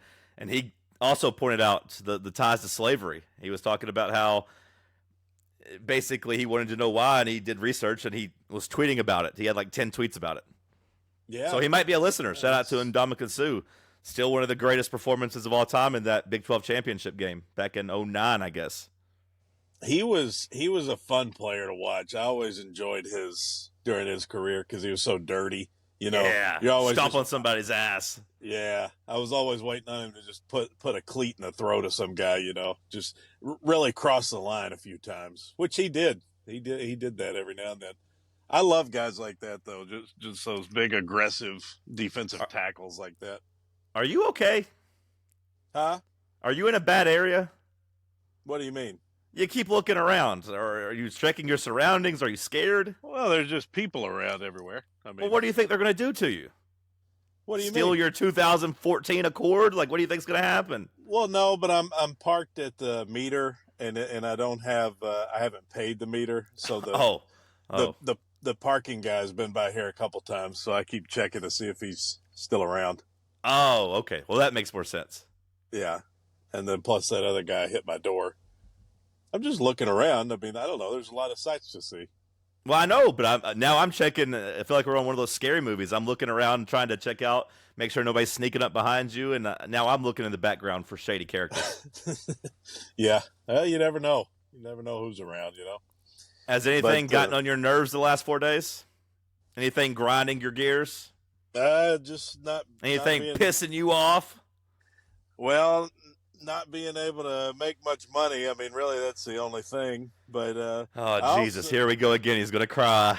A: he also pointed out the ties to slavery. He was talking about how basically he wanted to know why, and he did research, and he was tweeting about it. He had like 10 tweets about it. Yeah. So he might be a listener. Shout out to Ndamukong Suh. Still one of the greatest performances of all time in that Big 12 championship game back in 2009, I guess.
B: He was a fun player to watch. I always enjoyed during his career because he was so dirty.
A: You're always stomp on somebody's ass.
B: Yeah, I was always waiting on him to just put a cleat in the throat of some guy. Just really cross the line a few times, which he did. He did that every now and then. I love guys like that though. Just those big aggressive defensive tackles like that.
A: Are you okay?
B: Huh?
A: Are you in a bad area?
B: What do you mean?
A: You keep looking around. Or are you checking your surroundings? Are you scared?
B: Well, there's just people around everywhere. I mean,
A: well, what do you think they're going to do to you?
B: What do you
A: Steal
B: mean?
A: your 2014 Accord? Like, what do you think's gonna happen?
B: Well, no, but I'm parked at the meter, and I don't have I haven't paid the meter, so
A: Oh,
B: the
A: oh,
B: the the parking guy's been by here a couple times, so I keep checking to see if he's still around.
A: oh. Okay. Well, that makes more sense.
B: Yeah, and then plus that other guy hit my door. I'm just looking around. I mean, I don't know. There's a lot of sights to see.
A: Well, I know, but I'm checking. I feel like we're on one of those scary movies. I'm looking around, trying to check out, make sure nobody's sneaking up behind you, and now I'm looking in the background for shady characters.
B: Yeah, you never know. You never know who's around.
A: Has anything
B: But
A: gotten on your nerves the last 4 days? Anything grinding your gears?
B: just not
A: Anything
B: being
A: pissing you off?
B: well, not being able to make much money. I mean, really, that's the only thing. But
A: Oh,
B: I
A: Jesus,
B: also
A: here we go again. He's gonna cry.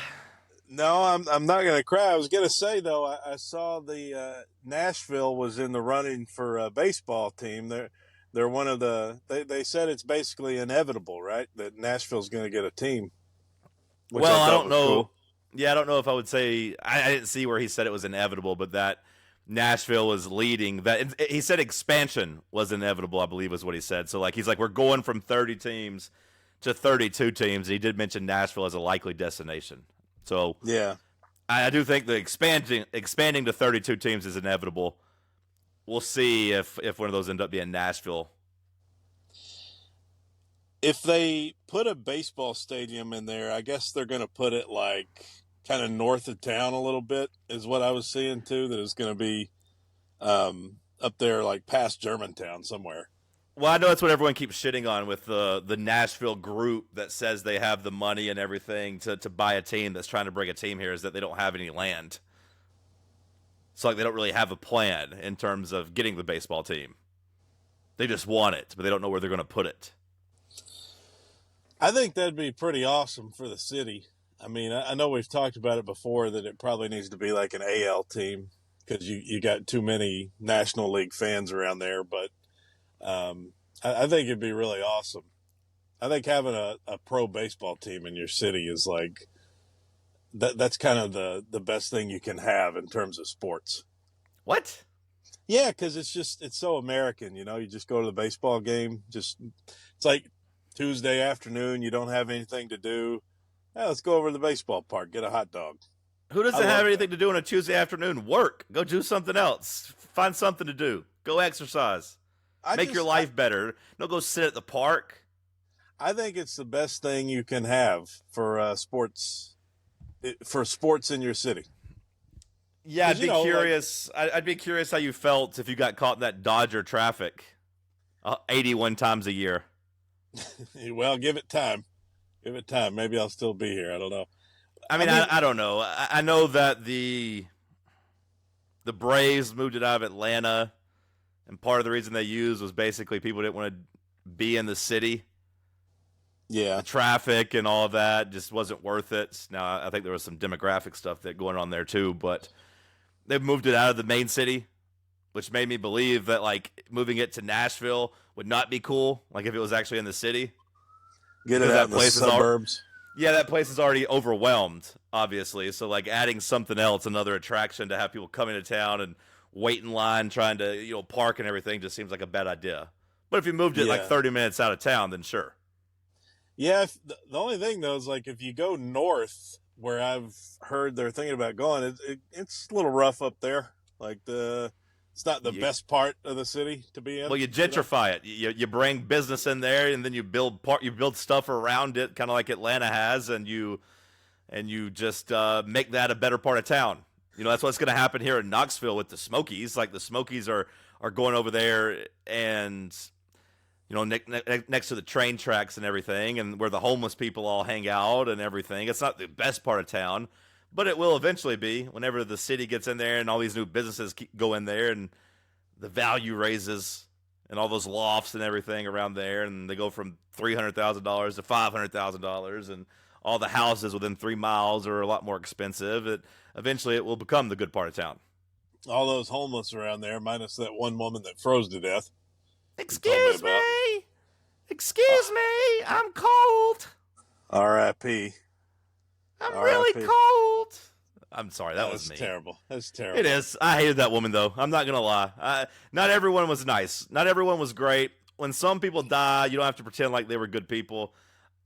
B: no, I'm not going to cry. I was going to say though, I saw the Nashville was in the running for a baseball team. They're one of they said it's basically inevitable, right? That Nashville's going to get a team, which
A: Well,
B: I
A: I
B: thought
A: don't
B: was
A: know.
B: cool.
A: Yeah, I don't know if I would say I didn't see where he said it was inevitable, but that Nashville was leading. That he said expansion was inevitable. I believe was what he said. So like he's like we're going from 30 teams to 32 teams. And he did mention Nashville as a likely destination. So
B: Yeah.
A: I do think the expanding to 32 teams is inevitable. We'll see if one of those end up being Nashville.
B: If they put a baseball stadium in there, I guess they're going to put it like kind of north of town a little bit, is what I was seeing too. That it's going to be up there, like past Germantown somewhere.
A: Well, I know that's what everyone keeps shitting on with the Nashville group that says they have the money and everything to buy a team that's trying to bring a team here is that they don't have any land. So like they don't really have a plan in terms of getting the baseball team. They just want it, but they don't know where they're going to put it.
B: I think that'd be pretty awesome for the city. I mean, I know we've talked about it before that it probably needs to be like an AL team because you got too many National League fans around there. But I think it'd be really awesome. I think having a pro baseball team in your city is like that's kind of the best thing you can have in terms of sports.
A: What?
B: Yeah, because it's so American. You just go to the baseball game. It's like Tuesday afternoon. You don't have anything to do. Yeah, let's go over to the baseball park, get a hot dog.
A: Who
B: I
A: doesn't have
B: love that.
A: anything to do on a Tuesday afternoon? Work. Go do something else. Find something to do. Go exercise.
B: I
A: Make your
B: just
A: life better. Don't go sit at the park.
B: I think it's the best thing you can have for sports in your city.
A: Yeah, I'd
B: Because
A: be
B: like
A: curious. I'd be curious how you felt if you got caught in that Dodger traffic 81 times a year.
B: well, give it time. Give it time. Maybe I'll still be here. I don't know.
A: I
B: I
A: mean,
B: mean,
A: I don't know. I know that the Braves moved it out of Atlanta, and part of the reason they used was basically people didn't want to be in the city. The
B: yeah,
A: traffic and all of that just wasn't worth it. Now, I think there was some demographic stuff that going on there too, but they've moved it out of the main city, which made me believe that like moving it to Nashville would not be cool. Like if it was actually in the city,
B: get it
A: because
B: out
A: that
B: in the
A: place is all
B: suburbs.
A: yeah, that place is already overwhelmed, obviously. So like adding something else, another attraction to have people come into town and wait in line trying to, park and everything just seems like a bad idea. But if you moved it like
B: Yeah,
A: 30 minutes out of town, then sure.
B: yeah. The only thing though is like if you go north, where I've heard they're thinking about going, it's a little rough up there. Like it's not the
A: You,
B: best part of the city to be
A: well,
B: in.
A: you gentrify it. You bring business in there, and then you build stuff around it, kind of like Atlanta has, and you just make that a better part of town. That's what's going to happen here in Knoxville with the Smokies. Like the Smokies are going over there, and next to the train tracks and everything, and where the homeless people all hang out and everything. It's not the best part of town, but it will eventually be whenever the city gets in there and all these new businesses go in there and the value raises and all those lofts and everything around there, and they go from $300,000 to $500,000, and all the houses within 3 miles are a lot more expensive. Eventually it will become the good part of town.
B: All those homeless around there, minus that one woman that froze to death. You told me
A: Excuse
B: about.
A: me, excuse me, I'm cold.
B: R.I.P.
A: I'm really
B: R.I.P.
A: cold. I'm sorry, that was
B: That's
A: me.
B: terrible. That's
A: It
B: terrible.
A: is. I hated that woman, though. I'm not gonna lie. Not everyone was nice. Not everyone was great. When some people die, you don't have to pretend like they were good people.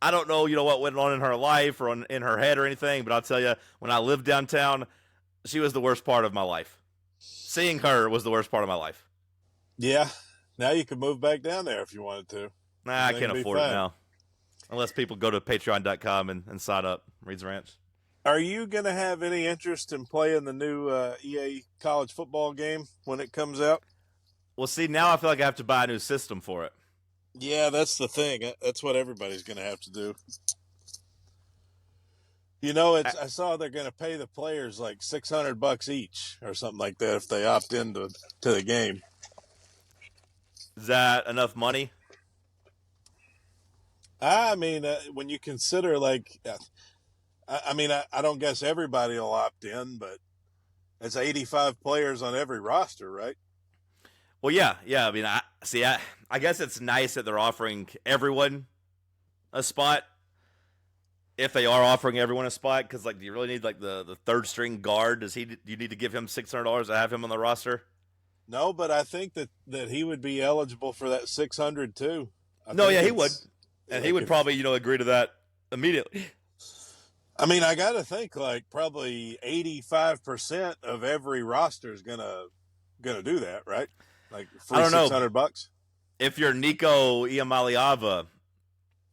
A: I don't know, what went on in her life or in her head or anything, but I'll tell you, when I lived downtown, she was the worst part of my life. Seeing her was the worst part of my life.
B: Yeah. Now you can move back down there if you wanted to.
A: Nah, I
B: Everything
A: can't
B: will be
A: afford it
B: fine.
A: now. Unless people go to patreon.com and sign up. Reed's Ranch.
B: Are you going to have any interest in playing the new EA college football game when it comes out?
A: Well, see, now I feel like I have to buy a new system for it.
B: Yeah, that's the thing. That's what everybody's going to have to do. I saw they're going to pay the players like $600 each or something like that if they opt into the game.
A: Is that enough money?
B: I mean, when you consider I don't guess everybody will opt in, but it's 85 players on every roster, right?
A: Well, yeah. I mean, I guess it's nice that they're offering everyone a spot. If they are offering everyone a spot, because do you really need the third string guard? Do you need to give him $600 to have him on the roster?
B: No, but I think that he would be eligible for that 600 too.
A: No, yeah, he would, and he would probably agree to that immediately.
B: I mean, I got to think probably 85% of every roster is gonna do that, right? Like
A: I
B: free
A: don't know.
B: $600.
A: If you're Nico Iamaliava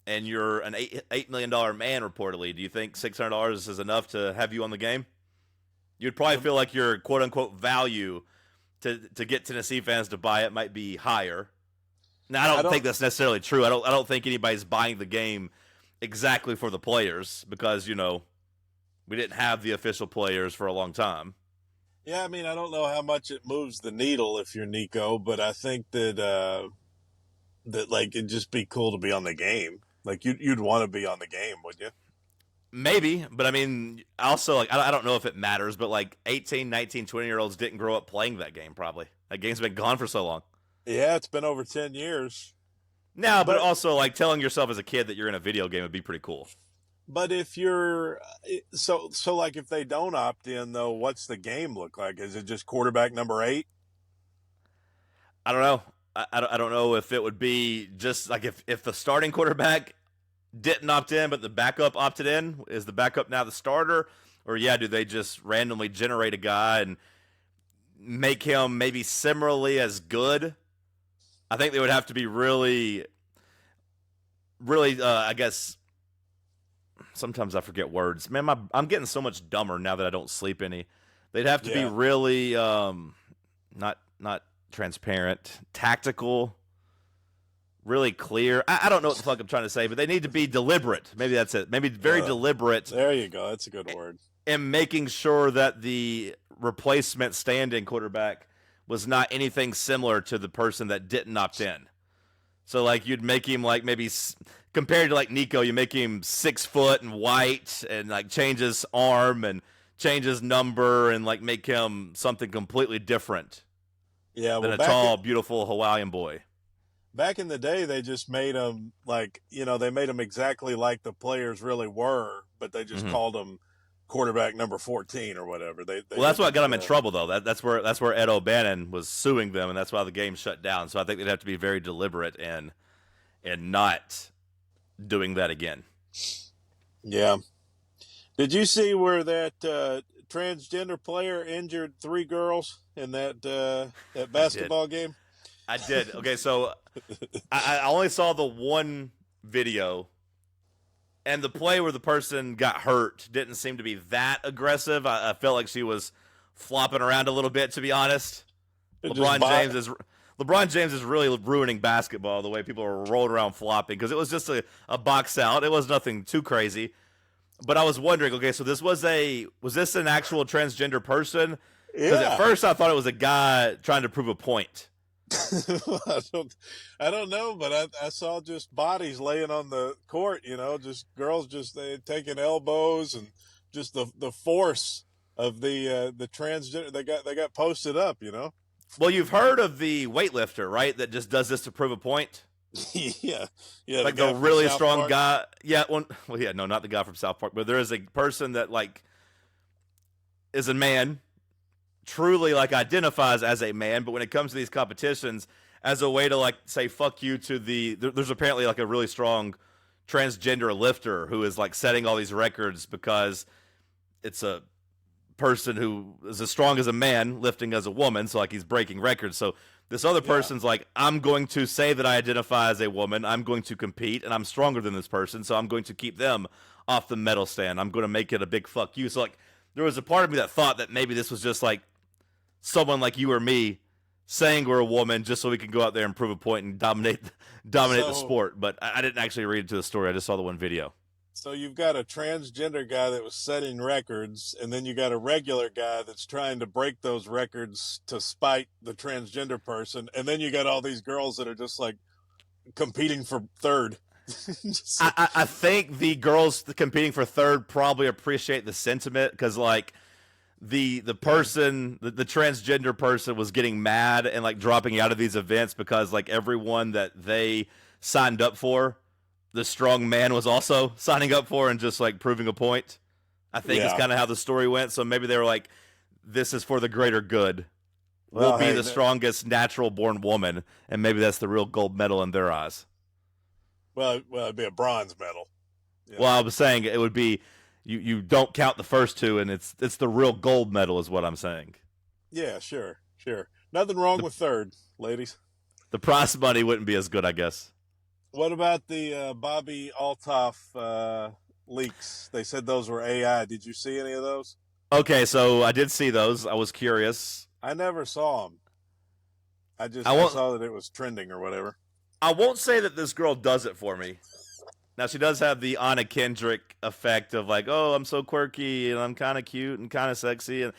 A: and you're an $8 million man, reportedly, do you think $600 is enough to have you on the game? You'd probably feel like your quote unquote value to get Tennessee fans to buy it might be higher. Now, I don't think that's necessarily true. I don't think anybody's buying the game exactly for the players because we didn't have the official players for a long time.
B: Yeah, I mean, I don't know how much it moves the needle if you're Nico, but I think that it'd just be cool to be on the game. Like you'd want to be on the game, would you?
A: Maybe, but I mean, also I don't know if it matters, but 18, 19, 20-year-olds didn't grow up playing that game. Probably that game's been gone for so long.
B: Yeah, it's been over 10 years.
A: No, but also telling yourself as a kid that you're in a video game would be pretty cool.
B: But if you're so if they don't opt in though, what's the game look like? Is it just quarterback number 8?
A: I don't know. I don't know if it would be just if the starting quarterback didn't opt in, but the backup opted in. Is the backup now the starter? Or, do they just randomly generate a guy and make him maybe similarly as good? I think they would have to be really, really, I guess, sometimes I forget words. Man, I'm getting so much dumber now that I don't sleep any. They'd have to be really not transparent, tactical, really clear. I don't know what the fuck I'm trying to say, but they need to be deliberate. Maybe that's it. Maybe very deliberate.
B: There you go. That's a good word.
A: And making sure that the replacement stand-in quarterback was not anything similar to the person that didn't opt in. So you'd make him maybe compared to Nico, you make him 6 foot and white and change his arm and change his number and make him something completely different.
B: Yeah,
A: than a tall, beautiful Hawaiian boy.
B: Back in the day, they just made them they made them exactly like the players really were, but they just called them quarterback number 14 or whatever.
A: Well, that's what got them in trouble, though. That's where Ed O'Bannon was suing them, and that's why the game shut down. So I think they'd have to be very deliberate and not doing that again.
B: Yeah. Did you see where that transgender player injured 3 girls in that basketball game?
A: I did. Okay, so I only saw the one video, and the play where the person got hurt didn't seem to be that aggressive. I felt like she was flopping around a little bit, to be honest. LeBron James is really ruining basketball the way people are rolling around flopping because it was just a box out. It was nothing too crazy. But I was wondering, okay, so was this an actual transgender person? Because at first I thought it was a guy trying to prove a point.
B: I don't know, but I saw just bodies laying on the court, just girls taking elbows and just the force of the transgender they got posted up,
A: Well, you've heard of the weightlifter, right? That just does this to prove a point.
B: yeah.
A: The really strong guy. Yeah, no, not the guy from South Park, but there is a person that is a man, truly like identifies as a man, but when it comes to these competitions, as a way to like say fuck you to there's apparently like a really strong transgender lifter who is like setting all these records because it's a person who is as strong as a man lifting as a woman, so like he's breaking records. So this other
B: Yeah.
A: person's like, I'm going to say that I identify as a woman, I'm going to compete, and I'm stronger than this person, so I'm going to keep them off the medal stand. I'm going to make it a big fuck you. So like there was a part of me that thought that maybe this was just like someone like you or me saying we're a woman just so we can go out there and prove a point and dominate the
B: So,
A: sport. But I didn't actually read into the story. I just saw the one video.
B: so you've got a transgender guy that was setting records, and then you got a regular guy that's trying to break those records to spite the transgender person, and then you got all these girls that are just like competing for third. Just like,
A: I think the girls competing for third probably appreciate the sentiment because like the person the transgender person was getting mad and like dropping out of these events because like everyone that they signed up for, the strong man was also signing up for and just like proving a point. I think is
B: yeah.
A: kind of how the story went. So maybe they were like, "This is for the greater good. We'll
B: Well,
A: be
B: hey,
A: the strongest natural born woman," and maybe that's the real gold medal in their eyes.
B: well, it'd be a bronze medal. You
A: Well,
B: know.
A: I was saying it would be you don't count the first two, and it's the real gold medal is what I'm saying.
B: Yeah, sure, sure. Nothing wrong
A: The
B: with third, ladies.
A: the prize money wouldn't be as good, I guess.
B: What about the Bobby Altoff leaks? They said those were AI. Did you see any of those?
A: Okay, so I did see those. I was curious.
B: I never saw them.
A: I
B: I
A: won't
B: saw that it was trending or whatever.
A: I won't say that this girl does it for me. Now she does have the Anna Kendrick effect of like, oh, I'm so quirky and I'm kind of cute and kind of sexy, and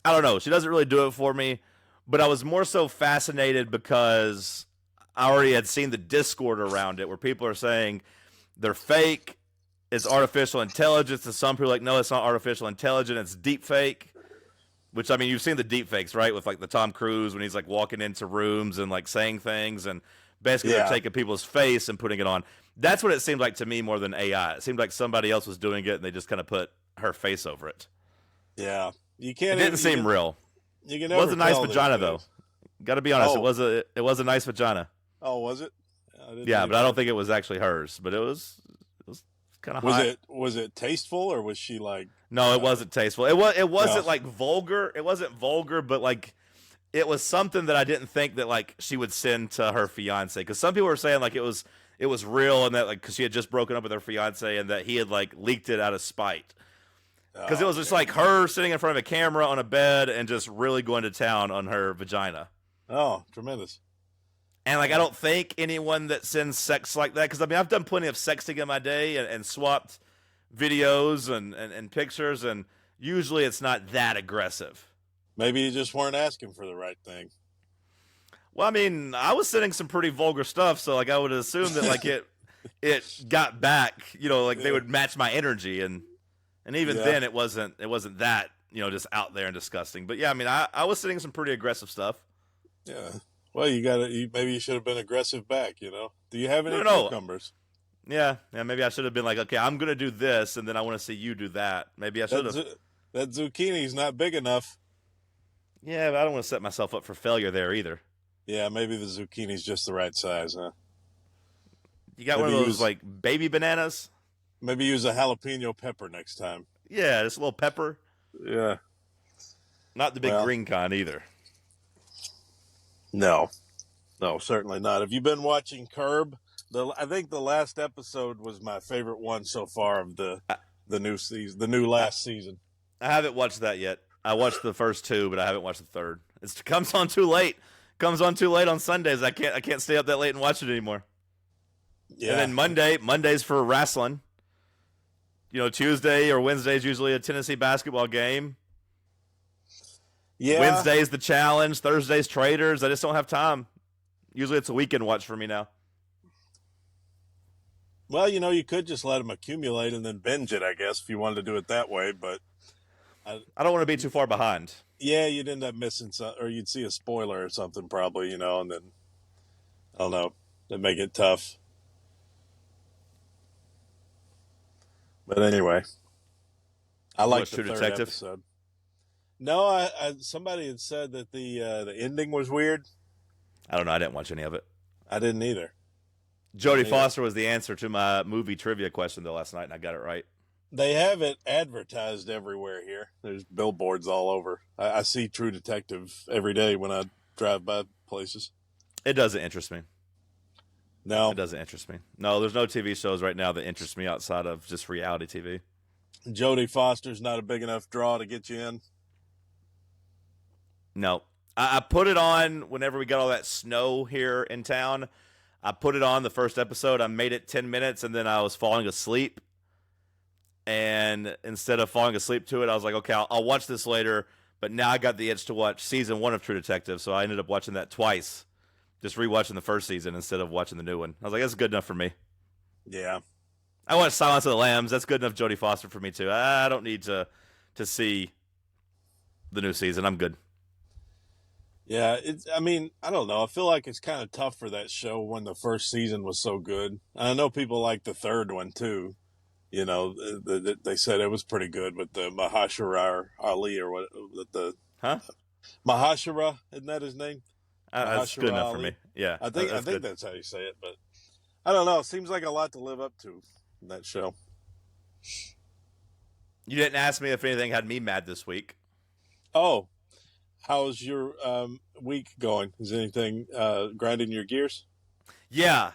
A: I don't know. She doesn't really do it for me, but I was more so fascinated because I already had seen the discord around it where people are saying they're fake, it's artificial intelligence, and some people are like, no, it's not artificial intelligence, it's deep fake. Which I mean, you've seen the deep fakes, right? With like the Tom Cruise when he's like walking into rooms and like saying things, and basically they're
B: Yeah,
A: taking people's face and putting it on. That's what it seemed like to me more than AI. It seemed like somebody else was doing it, and they just kind of put her face over it.
B: yeah. You
A: It
B: can't
A: didn't
B: even
A: seem real.
B: you can
A: It was
B: never
A: a nice
B: tell these
A: vagina though.
B: days.
A: Got to be honest,
B: Oh,
A: it was a nice vagina.
B: oh, was it? I didn't
A: Yeah, but I
B: even.
A: don't think it was actually hers. But it was kind of
B: Was
A: hot.
B: it tasteful or was she like?
A: No, it
B: Uh,
A: wasn't tasteful. It
B: no.
A: wasn't like vulgar. It wasn't vulgar, but like it was something that I didn't think that like she would send to her fiance. Because some people were saying like it was real and that like because she had just broken up with her fiance and that he had like leaked it out of spite. Because it
B: Oh,
A: was just
B: okay.
A: like her sitting in front of a camera on a bed and just really going to town on her vagina.
B: Oh, tremendous.
A: And like I
B: Yeah.
A: don't think anyone that sends sex like that, because I mean I've done plenty of sexting in my day and swapped videos and pictures, and usually it's not that aggressive.
B: Maybe you just weren't asking for the right thing.
A: Well, I mean, I was sending some pretty vulgar stuff, so like I would assume that like it got back, you know, like they
B: Yeah.
A: would match my energy, and even
B: Yeah.
A: then it wasn't that you know just out there and disgusting. But yeah, I mean I was sending some pretty aggressive stuff.
B: Yeah. Well, you got to. Maybe you should have been aggressive back. You know. Do you have
A: No,
B: any
A: no,
B: cucumbers?
A: yeah, maybe I should have been like, okay, I'm gonna do this, and then I want to see you do that. Maybe I should
B: That
A: have.
B: that zucchini's not big enough.
A: Yeah, but I don't want to set myself up for failure there either.
B: Yeah, maybe the zucchini's just the right size, huh?
A: You got one
B: Maybe
A: of those
B: use
A: like baby bananas.
B: maybe use a jalapeno pepper next time.
A: Yeah, just a little pepper.
B: Yeah.
A: Not the big
B: Well,
A: green kind either.
B: no, no, certainly not. Have you been watching Curb? I think the last episode was my favorite one so far of
A: I,
B: the new season, the new
A: I,
B: last season.
A: I haven't watched that yet. I watched the first two, but I haven't watched the third. It comes on too late. Comes on too late on Sundays. I can't stay up that late and watch it anymore. And
B: Yeah,
A: then Monday's for wrestling. You know, Tuesday or Wednesday is usually a Tennessee basketball game.
B: yeah.
A: Wednesday's the challenge. Thursday's traders. I just don't have time. Usually it's a weekend watch for me now.
B: Well, you could just let them accumulate and then binge it, I guess, if you wanted to do it that way. But I,
A: I don't want to be too far behind.
B: yeah, you'd end up missing some, or you'd see a spoiler or something probably, and then I don't know, that'd make it tough. But anyway, I
A: You
B: like
A: watch
B: the
A: True
B: third
A: Detective?
B: episode. No, somebody had said that the ending was weird.
A: I don't know. I didn't watch any of it.
B: I didn't either. Didn't
A: Jodie
B: either.
A: Foster was the answer to my movie trivia question though last night, and I got it right.
B: They have it advertised everywhere here. There's billboards all over. I see True Detective every day when I drive by places.
A: It doesn't interest me. It
B: No,
A: doesn't interest me. No, there's no TV shows right now that interest me outside of just reality TV.
B: Jodie Foster's not a big enough draw to get you in.
A: No. I put it on whenever we got all that snow here in town. I put it on the first episode. I made it 10 minutes and then I was falling asleep. And instead of falling asleep to it, I was like, okay, I'll watch this later. But now I got the itch to watch season 1 of True Detective. So I ended up watching that twice. Just rewatching the first season instead of watching the new one. I was like, that's good enough for me.
B: Yeah.
A: I watched Silence of the Lambs. That's good enough Jodie Foster for me too. I don't need to see the new season. I'm good.
B: Yeah, I mean, I don't know. I feel like it's kind of tough for that show when the first season was so good. I know people like the third one too. You know, they said it was pretty good with the Mahashara Ali or what the
A: Huh?
B: Mahashara, isn't that his name?
A: That's good
B: Mahashara
A: enough for
B: Ali.
A: me. Yeah,
B: I
A: that's
B: think
A: good.
B: that's how you say it, but I don't know. It seems like a lot to live up to in that show.
A: You didn't ask me if anything had me mad this week.
B: Oh, how's your week going? Is anything grinding your gears?
A: Yeah,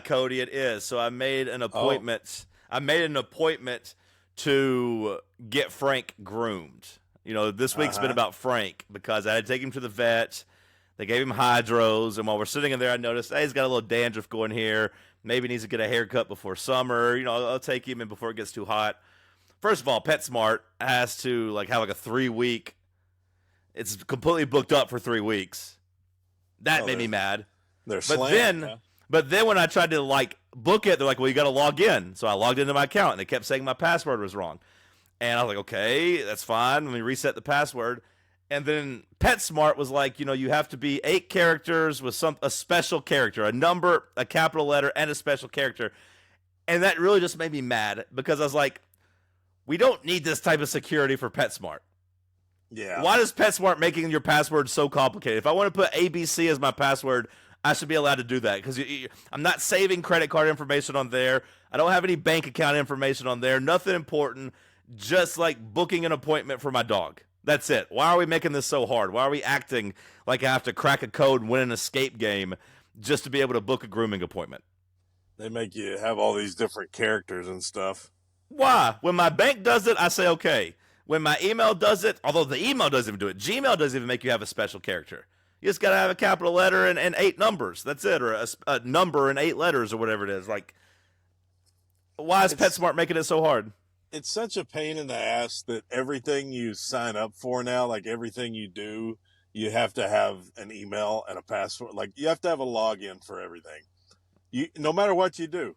A: Cody, it is. So I made an
B: Oh,
A: appointment. I made an appointment to get Frank groomed. You know, this
B: uh
A: week's been
B: huh.
A: about Frank because I had to take him to the vet. They gave him hydros, and while we're sitting in there, I noticed, hey, he's got a little dandruff going here. Maybe needs to get a haircut before summer. You know, I'll take him in before it gets too hot. First of all, PetSmart has to like have like a 3 week. It's completely booked up for 3 weeks. That
B: Oh,
A: made me mad.
B: they're
A: But
B: slammed.
A: then,
B: Huh?
A: but then when I tried to like book it, they're like, "Well, you got to log in." So I logged into my account, and they kept saying my password was wrong. And I was like, "Okay, that's fine. Let me reset the password." And then PetSmart was like, you have to be 8 characters with a special character, a number, a capital letter, and a special character. And that really just made me mad because I was like, we don't need this type of security for PetSmart.
B: Yeah,
A: Why does PetSmart making your password so complicated? If I want to put ABC as my password, I should be allowed to do that because I'm not saving credit card information on there. I don't have any bank account information on there. Nothing important. Just like booking an appointment for my dog. That's it. Why are we making this so hard? Why are we acting like I have to crack a code and win an escape game just to be able to book a grooming appointment?
B: they make you have all these different characters and stuff.
A: Why? When my bank does it, I say okay. When my email does it, although the email doesn't even do it, Gmail doesn't even make you have a special character. You just got to have a capital letter and 8 numbers. That's it. Or a number and 8 letters or whatever it is. Like, why is
B: It's
A: PetSmart making it so hard?
B: it's such a pain in the ass that everything you sign up for now, like everything you do, you have to have an email and a password. Like you have to have a login for everything. You no matter what you do.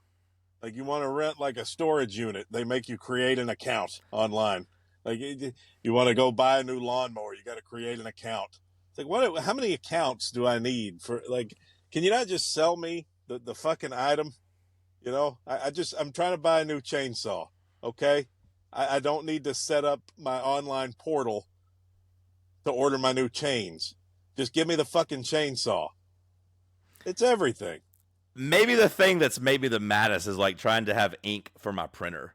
B: Like you want to rent like a storage unit, they make you create an account online. Like you want to go buy a new lawnmower, you got to create an account. It's like what? How many accounts do I need for? Like, can you not just sell me the fucking item? You know, I'm trying to buy a new chainsaw. Okay, I don't need to set up my online portal to order my new chains. Just give me the fucking chainsaw. It's everything.
A: Maybe the thing that's made me the maddest is like trying to have ink for my printer.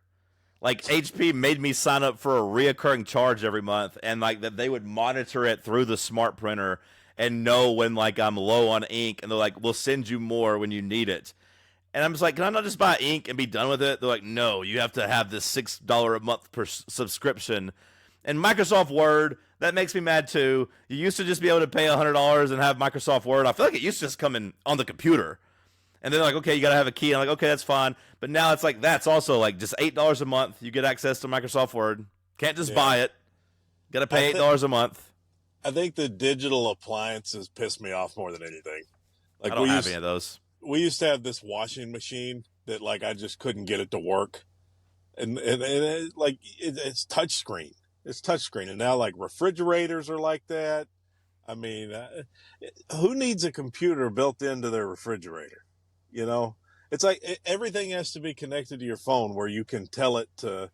A: Like HP made me sign up for a reoccurring charge every month, and like that they would monitor it through the smart printer and know when like I'm low on ink, and they're like, "We'll send you more when you need it." And I'm just like, "Can I not just buy ink and be done with it?" They're like, "No, you have to have this $6 a month per subscription." And Microsoft Word, that makes me mad too. You used to just be able to pay $100 and have Microsoft Word. I feel like it used to just come in on the computer. And they're like, okay, you got to have a key. And I'm like, okay, that's fine. But now it's like, that's also like just $8 a month. You get access to Microsoft Word. Can't just
B: Yeah,
A: buy it. Got to
B: I
A: pay
B: think
A: $8 a month.
B: I think the digital appliances piss me off more than anything.
A: I
B: Like
A: don't have any of those.
B: we used to have this washing machine that like I just couldn't get it to work, and it's touchscreen. It's touchscreen, and now like refrigerators are like that. I mean, who needs a computer built into their refrigerator? You know, it's like everything has to be connected to your phone where you can tell it to,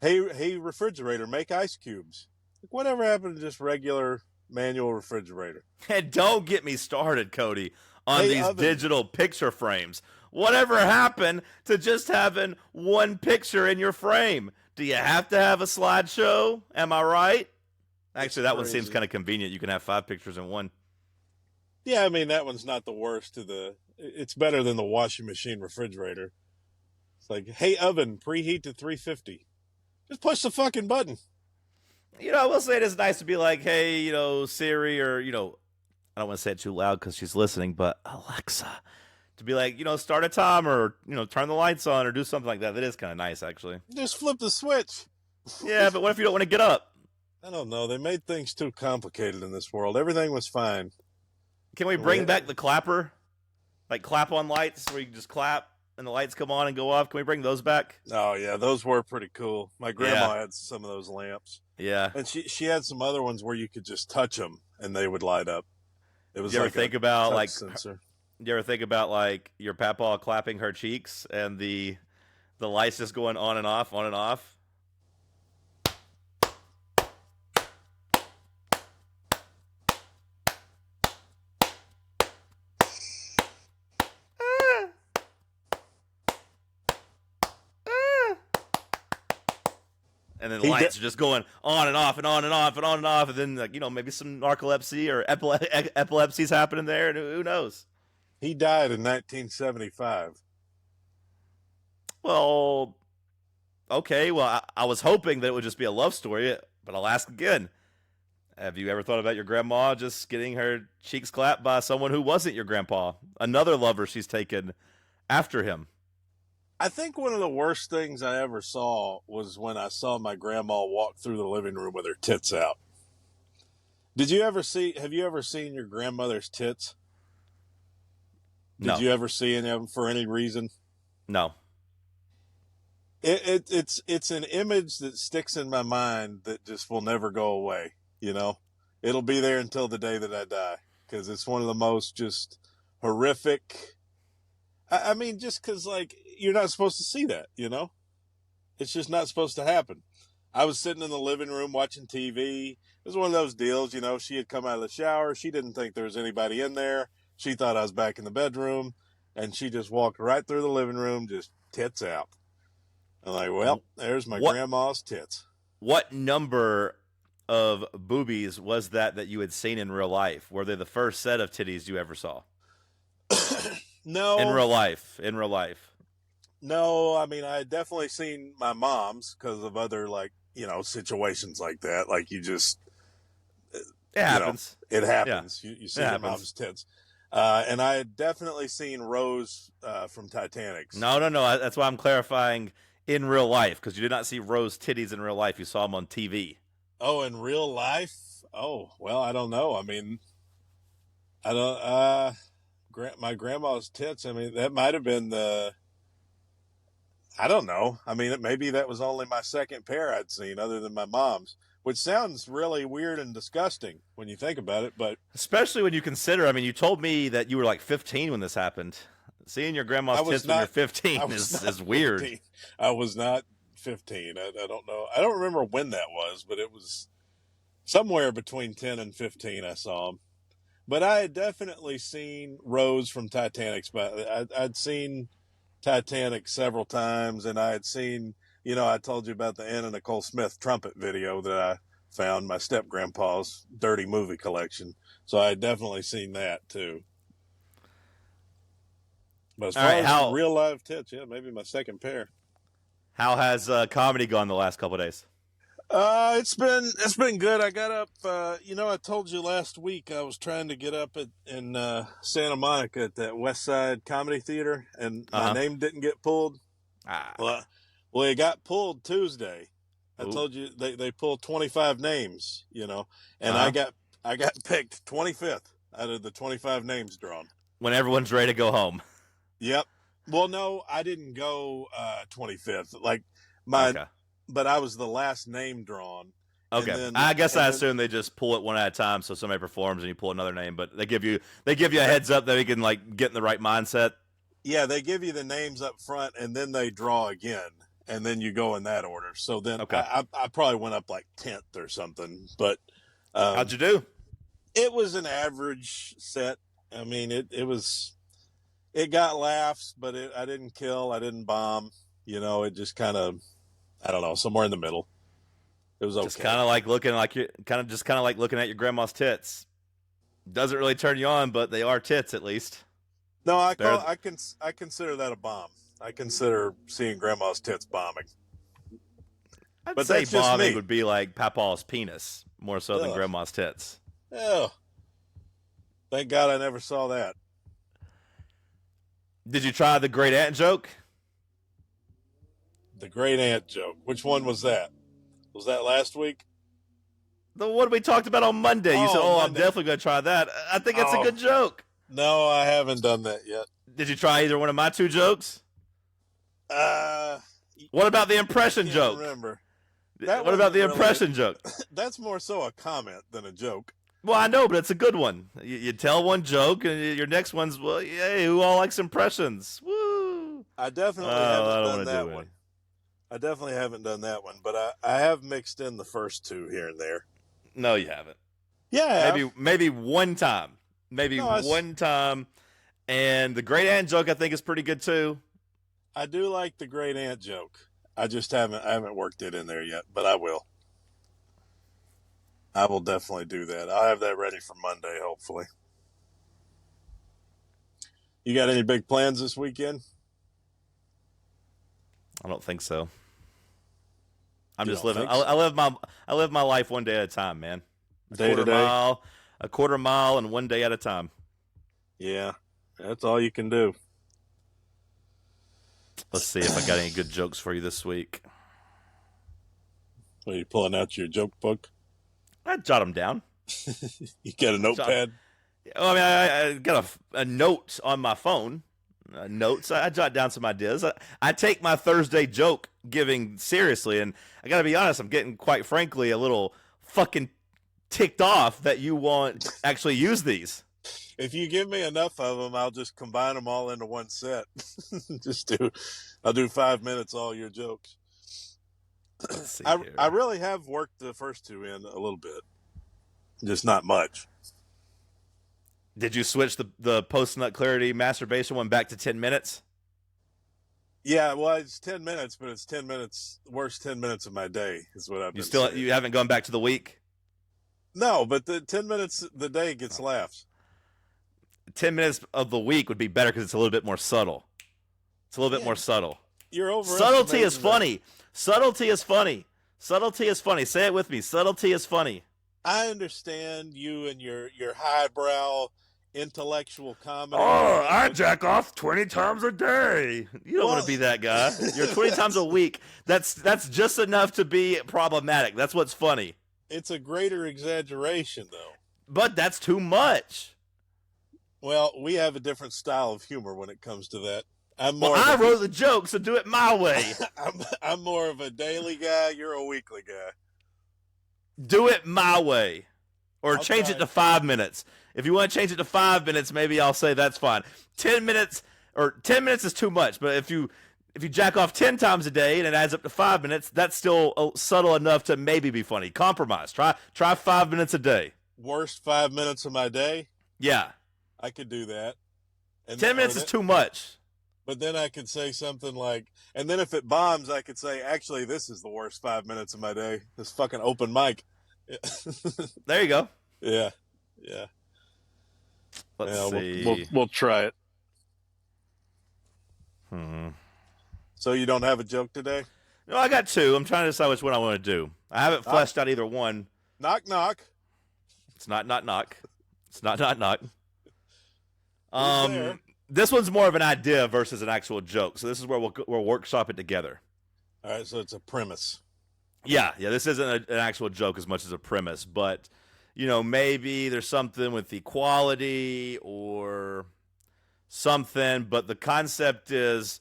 B: hey, refrigerator, make ice cubes. Like, whatever happened to just regular manual refrigerator?
A: And don't get me started, Cody, on
B: Hey,
A: these
B: oven.
A: digital picture frames. Whatever happened to just having one picture in your frame? Do you have to have a slideshow? Am I right?
B: It's
A: Actually, that one seems
B: crazy.
A: kind of convenient. You can have 5 pictures in one.
B: Yeah, I mean that one's not the worst to the. It's better than the washing machine refrigerator. It's like, hey, oven, preheat to 350. Just push the fucking button.
A: I will say it is nice to be like, hey, Siri, or, I don't want to say it too loud because she's listening, but Alexa, to be like, start a timer, or, turn the lights on, or do something like that. That is kind of nice, actually.
B: Just flip the switch.
A: Yeah, but what if you don't want to get up?
B: I don't know. They made things too complicated in this world. Everything was fine.
A: Can we
B: And we,
A: bring back the clapper? Like clap on lights where you can just clap and the lights come on and go off. Can we bring those back?
B: oh yeah, those were pretty cool. My
A: Yeah.
B: grandma had some of those lamps,
A: Yeah.
B: and she had some other ones where you could just touch them and they would light up. It
A: Do
B: was
A: you ever
B: like a
A: think about
B: touch
A: like
B: sensor.
A: do you ever think about like your papaw clapping her cheeks and the lights just going on and off, on and off? And then the
B: He did.
A: lights are just going on and off and on and off and on and off, and then like maybe some narcolepsy or epilepsy's happening there, and who knows?
B: He died in 1975.
A: Well, okay. Well, I was hoping that it would just be a love story, but I'll ask again. Have you ever thought about your grandma just getting her cheeks clapped by someone who wasn't your grandpa? Another lover she's taken after him.
B: I think one of the worst things I ever saw was when I saw my grandma walk through the living room with her tits out. Did you ever see? Have you ever seen your grandmother's tits? Did
A: No,
B: you ever see any of them for any reason?
A: no.
B: It's an image that sticks in my mind that just will never go away. You know, it'll be there until the day that I die because it's one of the most just horrific. I mean, just because like you're not supposed to see that. It's just not supposed to happen. I was sitting in the living room watching TV. It was one of those deals. She had come out of the shower. She didn't think there was anybody in there. She thought I was back in the bedroom, and she just walked right through the living room, just tits out. I'm like, well, there's my
A: What
B: grandma's tits.
A: what number of boobies was that you had seen in real life? Were they the first set of titties you ever saw in
B: No,
A: real life? In real life,
B: no. I mean, I had definitely seen my mom's because of other like situations like that. Like you just
A: it
B: you know
A: happens.
B: it
A: Yeah,
B: happens. You
A: it
B: see your
A: happens.
B: mom's tits. And I had definitely seen Rose from Titanic's.
A: No, no, no. That's why I'm clarifying in real life because you did not see Rose titties in real life. You saw them on TV.
B: Oh, in real life? Oh, well, I don't know. I mean, I don't. My grandma's tits. I mean, that might have been the. I don't know. I mean, maybe that was only my second pair I'd seen, other than my mom's, which sounds really weird and disgusting when you think about it. But
A: Especially when you consider, I mean, you told me that you were like 15 when this happened. Seeing your
B: I
A: grandma's
B: was
A: tits when you're
B: not.
A: 15
B: I was
A: is
B: not
A: weird.
B: 15. I was not 15. I don't know. I don't remember when that was, but it was somewhere between 10 and 15. I saw him. But I had definitely seen Rose from Titanic's. But I'd seen Titanic several times, and I had seen, I told you about the Anna Nicole Smith trumpet video that I found my step grandpa's dirty movie collection. So I had definitely seen that too. But as
A: All
B: far
A: right,
B: as
A: how
B: real live tits, yeah, maybe my second pair.
A: how has comedy gone the last couple of days?
B: It's been good. I got up. I told you last week I was trying to get up in Santa Monica at that West Side Comedy Theater, and
A: Uh
B: my
A: huh.
B: name didn't get pulled.
A: Ah.
B: Well, it got pulled Tuesday. I
A: Ooh.
B: told you they pulled 25 names.
A: Uh
B: And
A: huh.
B: I got picked 25th out of the 25 names drawn.
A: When everyone's ready to go home.
B: Yep. Well, no, I didn't go 25th. Like my
A: Okay.
B: but I was the last name drawn. And
A: Okay.
B: then
A: I guess I
B: and then
A: assume they just pull it one at a time, so somebody performs and you pull another name, but they give you a heads up that we can like get in the right mindset.
B: yeah, they give you the names up front and then they draw again. and then you go in that order. So then
A: Okay.
B: I probably went up like 10th or something, but
A: How'd you do?
B: it was an average set. I mean, it got laughs, but I didn't kill, I didn't bomb. It just kind of, I don't know, somewhere in the middle. It was
A: Just
B: okay.
A: kind of like looking like you kind of like looking at your grandma's tits. Doesn't really turn you on, but they are tits at least.
B: No,
A: Better.
B: I consider that a bomb. I consider seeing grandma's tits bombing.
A: I'd
B: But
A: say
B: that's just
A: bombing
B: me.
A: would be like Papa's penis more so than
B: Ugh.
A: grandma's tits.
B: Oh, thank God I never saw that.
A: Did you try the great aunt joke?
B: The great aunt joke. Which one was that? Was that last week?
A: The one we talked about on Monday. You said,
B: Oh,
A: "Oh, I'm
B: Monday.
A: definitely going to try that." I think it's a
B: Oh,
A: good joke.
B: no, I haven't done that yet.
A: Did you try either one of my two jokes?
B: Uh,
A: What about the
B: I
A: impression
B: can't
A: joke?
B: remember.
A: What about the impression joke?
B: That's more so a comment than a joke.
A: Well, I know, but it's a good one. You tell one joke, and your next one's, well, yay, who all likes impressions? Woo!
B: I definitely
A: I
B: haven't
A: don't
B: done
A: want to
B: that
A: do
B: one.
A: any.
B: I definitely haven't done that one, but I have mixed in the first two here and there.
A: No, you haven't.
B: Yeah,
A: Maybe one time. Maybe
B: No,
A: one time. And the great aunt joke, I think, is pretty good too.
B: I do like the great aunt joke. I haven't worked it in there yet, but I will. I will definitely do that. I'll have that ready for Monday, hopefully. You got any big plans this weekend?
A: I don't think so. I'm
B: You
A: just
B: don't
A: living.
B: think so?
A: I live my life one day at a time, man.
B: Day to day?
A: A quarter mile, and one day at a time.
B: Yeah, that's all you can do.
A: Let's see if I got any good jokes for you this week.
B: Are you pulling out your joke book?
A: I jot them down.
B: You got a notepad?
A: I mean, I got a note on my phone. Notes. I jot down some ideas. I take my Thursday joke giving seriously, and I got to be honest. I'm getting, quite frankly, a little fucking ticked off that you won't actually use these.
B: If you give me enough of them, I'll just combine them all into one set. I'll do 5 minutes all your jokes.
A: Let's see
B: I
A: here.
B: I really have worked the first two in a little bit, just not much.
A: Did you switch the post nut clarity masturbation one back to 10 minutes?
B: Yeah, well, it's 10 minutes, but it's 10 minutes, worst 10 minutes of my day is what I've been saying.
A: You haven't gone back to the week?
B: No, but the 10 minutes the day gets laughs.
A: 10 minutes of the week would be better because it's a little bit more subtle. It's a little bit
B: Yeah.
A: more subtle.
B: You're
A: Subtlety is
B: overestimating
A: funny. Subtlety is funny. Subtlety is funny. Say it with me. Subtlety is funny.
B: I understand you and your highbrow intellectual comedy.
A: Oh, I jack off 20 times a day. You don't want to be that guy. You're 20 times a week. That's just enough to be problematic. That's what's funny.
B: It's a greater exaggeration, though.
A: But that's too much.
B: Well, we have a different style of humor when it comes to that.
A: I wrote the joke, so do it my way.
B: I'm more of a daily guy. You're a weekly guy.
A: Do it my way. Or
B: I'll
A: change
B: try
A: it to
B: it.
A: 5 minutes. If you want to change it to 5 minutes, maybe I'll say that's fine. 10 minutes is too much, but if you jack off 10 times a day and it adds up to 5 minutes, that's still subtle enough to maybe be funny. Compromise. Try 5 minutes a day.
B: Worst 5 minutes of my day.
A: Yeah.
B: I could do that.
A: 10 minutes is too much.
B: But then I could say something like, and then if it bombs, I could say, actually, this is the worst 5 minutes of my day. This fucking open mic.
A: There you go.
B: Yeah.
A: Let's see.
B: We'll try it.
A: Hmm.
B: So you don't have a joke today?
A: No, I got two. I'm trying to decide which one I want to do. I haven't fleshed out either one.
B: Knock, knock.
A: It's not knock. It's not knock.
B: Who's there?
A: This one's more of an idea versus an actual joke. So this is where we'll workshop it together.
B: All right, so it's a premise.
A: Yeah. This isn't an actual joke as much as a premise, but maybe there's something with equality or something. But the concept is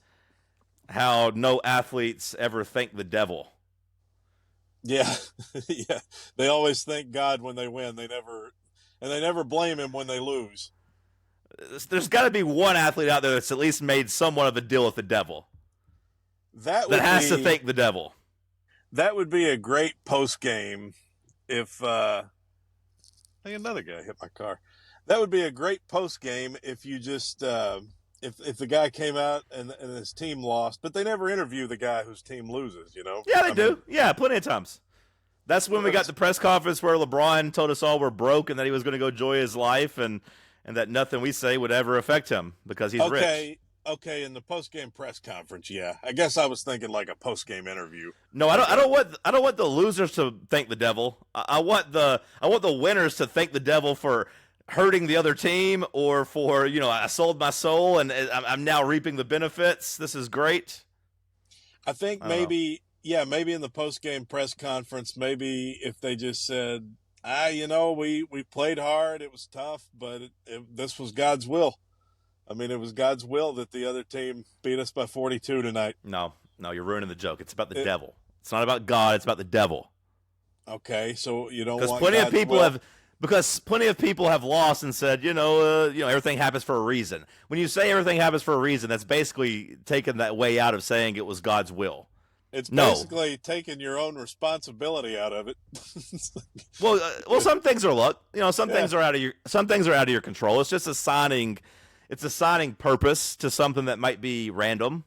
A: how no athletes ever thank the devil.
B: Yeah, yeah. They always thank God when they win. They never blame him when they lose.
A: There's got to be one athlete out there that's at least made somewhat of a deal with the devil.
B: That
A: that
B: would
A: has to
B: be
A: thank the devil.
B: that would be a great post game if I think another guy hit my car. That would be a great post game if you just if the guy came out and his team lost, but they never interview the guy whose team loses. You know,
A: Yeah, they
B: I mean,
A: do. Yeah, plenty of times. That's when we got the press conference where LeBron told us all we're broke and that he was going to go enjoy his life and that nothing we say would ever affect him because he's rich.
B: okay, okay. In the post game press conference, yeah, I guess I was thinking like a post game interview,
A: No, I
B: like
A: don't.
B: a
A: I don't want the losers to thank the devil. I want the winners to thank the devil for hurting the other team or for I sold my soul and I'm now reaping the benefits. This is great.
B: I think
A: I don't know.
B: maybe, yeah, maybe in the post game press conference, maybe if they just said, we played hard, it was tough, but this was God's will. I mean, it was God's will that the other team beat us by 42 tonight.
A: No, no, you're ruining the joke. It's about the
B: It,
A: devil. It's not about God. It's about the devil.
B: okay, so you don't
A: Because
B: want
A: plenty of
B: God's
A: people
B: will.
A: have lost and said, everything happens for a reason. When you say everything happens for a reason, that's basically taking that way out of saying it was God's will.
B: It's
A: No.
B: basically taking your own responsibility out of it.
A: Well, some things are luck. Some
B: Yeah,
A: things are out of your control. It's just assigning purpose to something that might be random.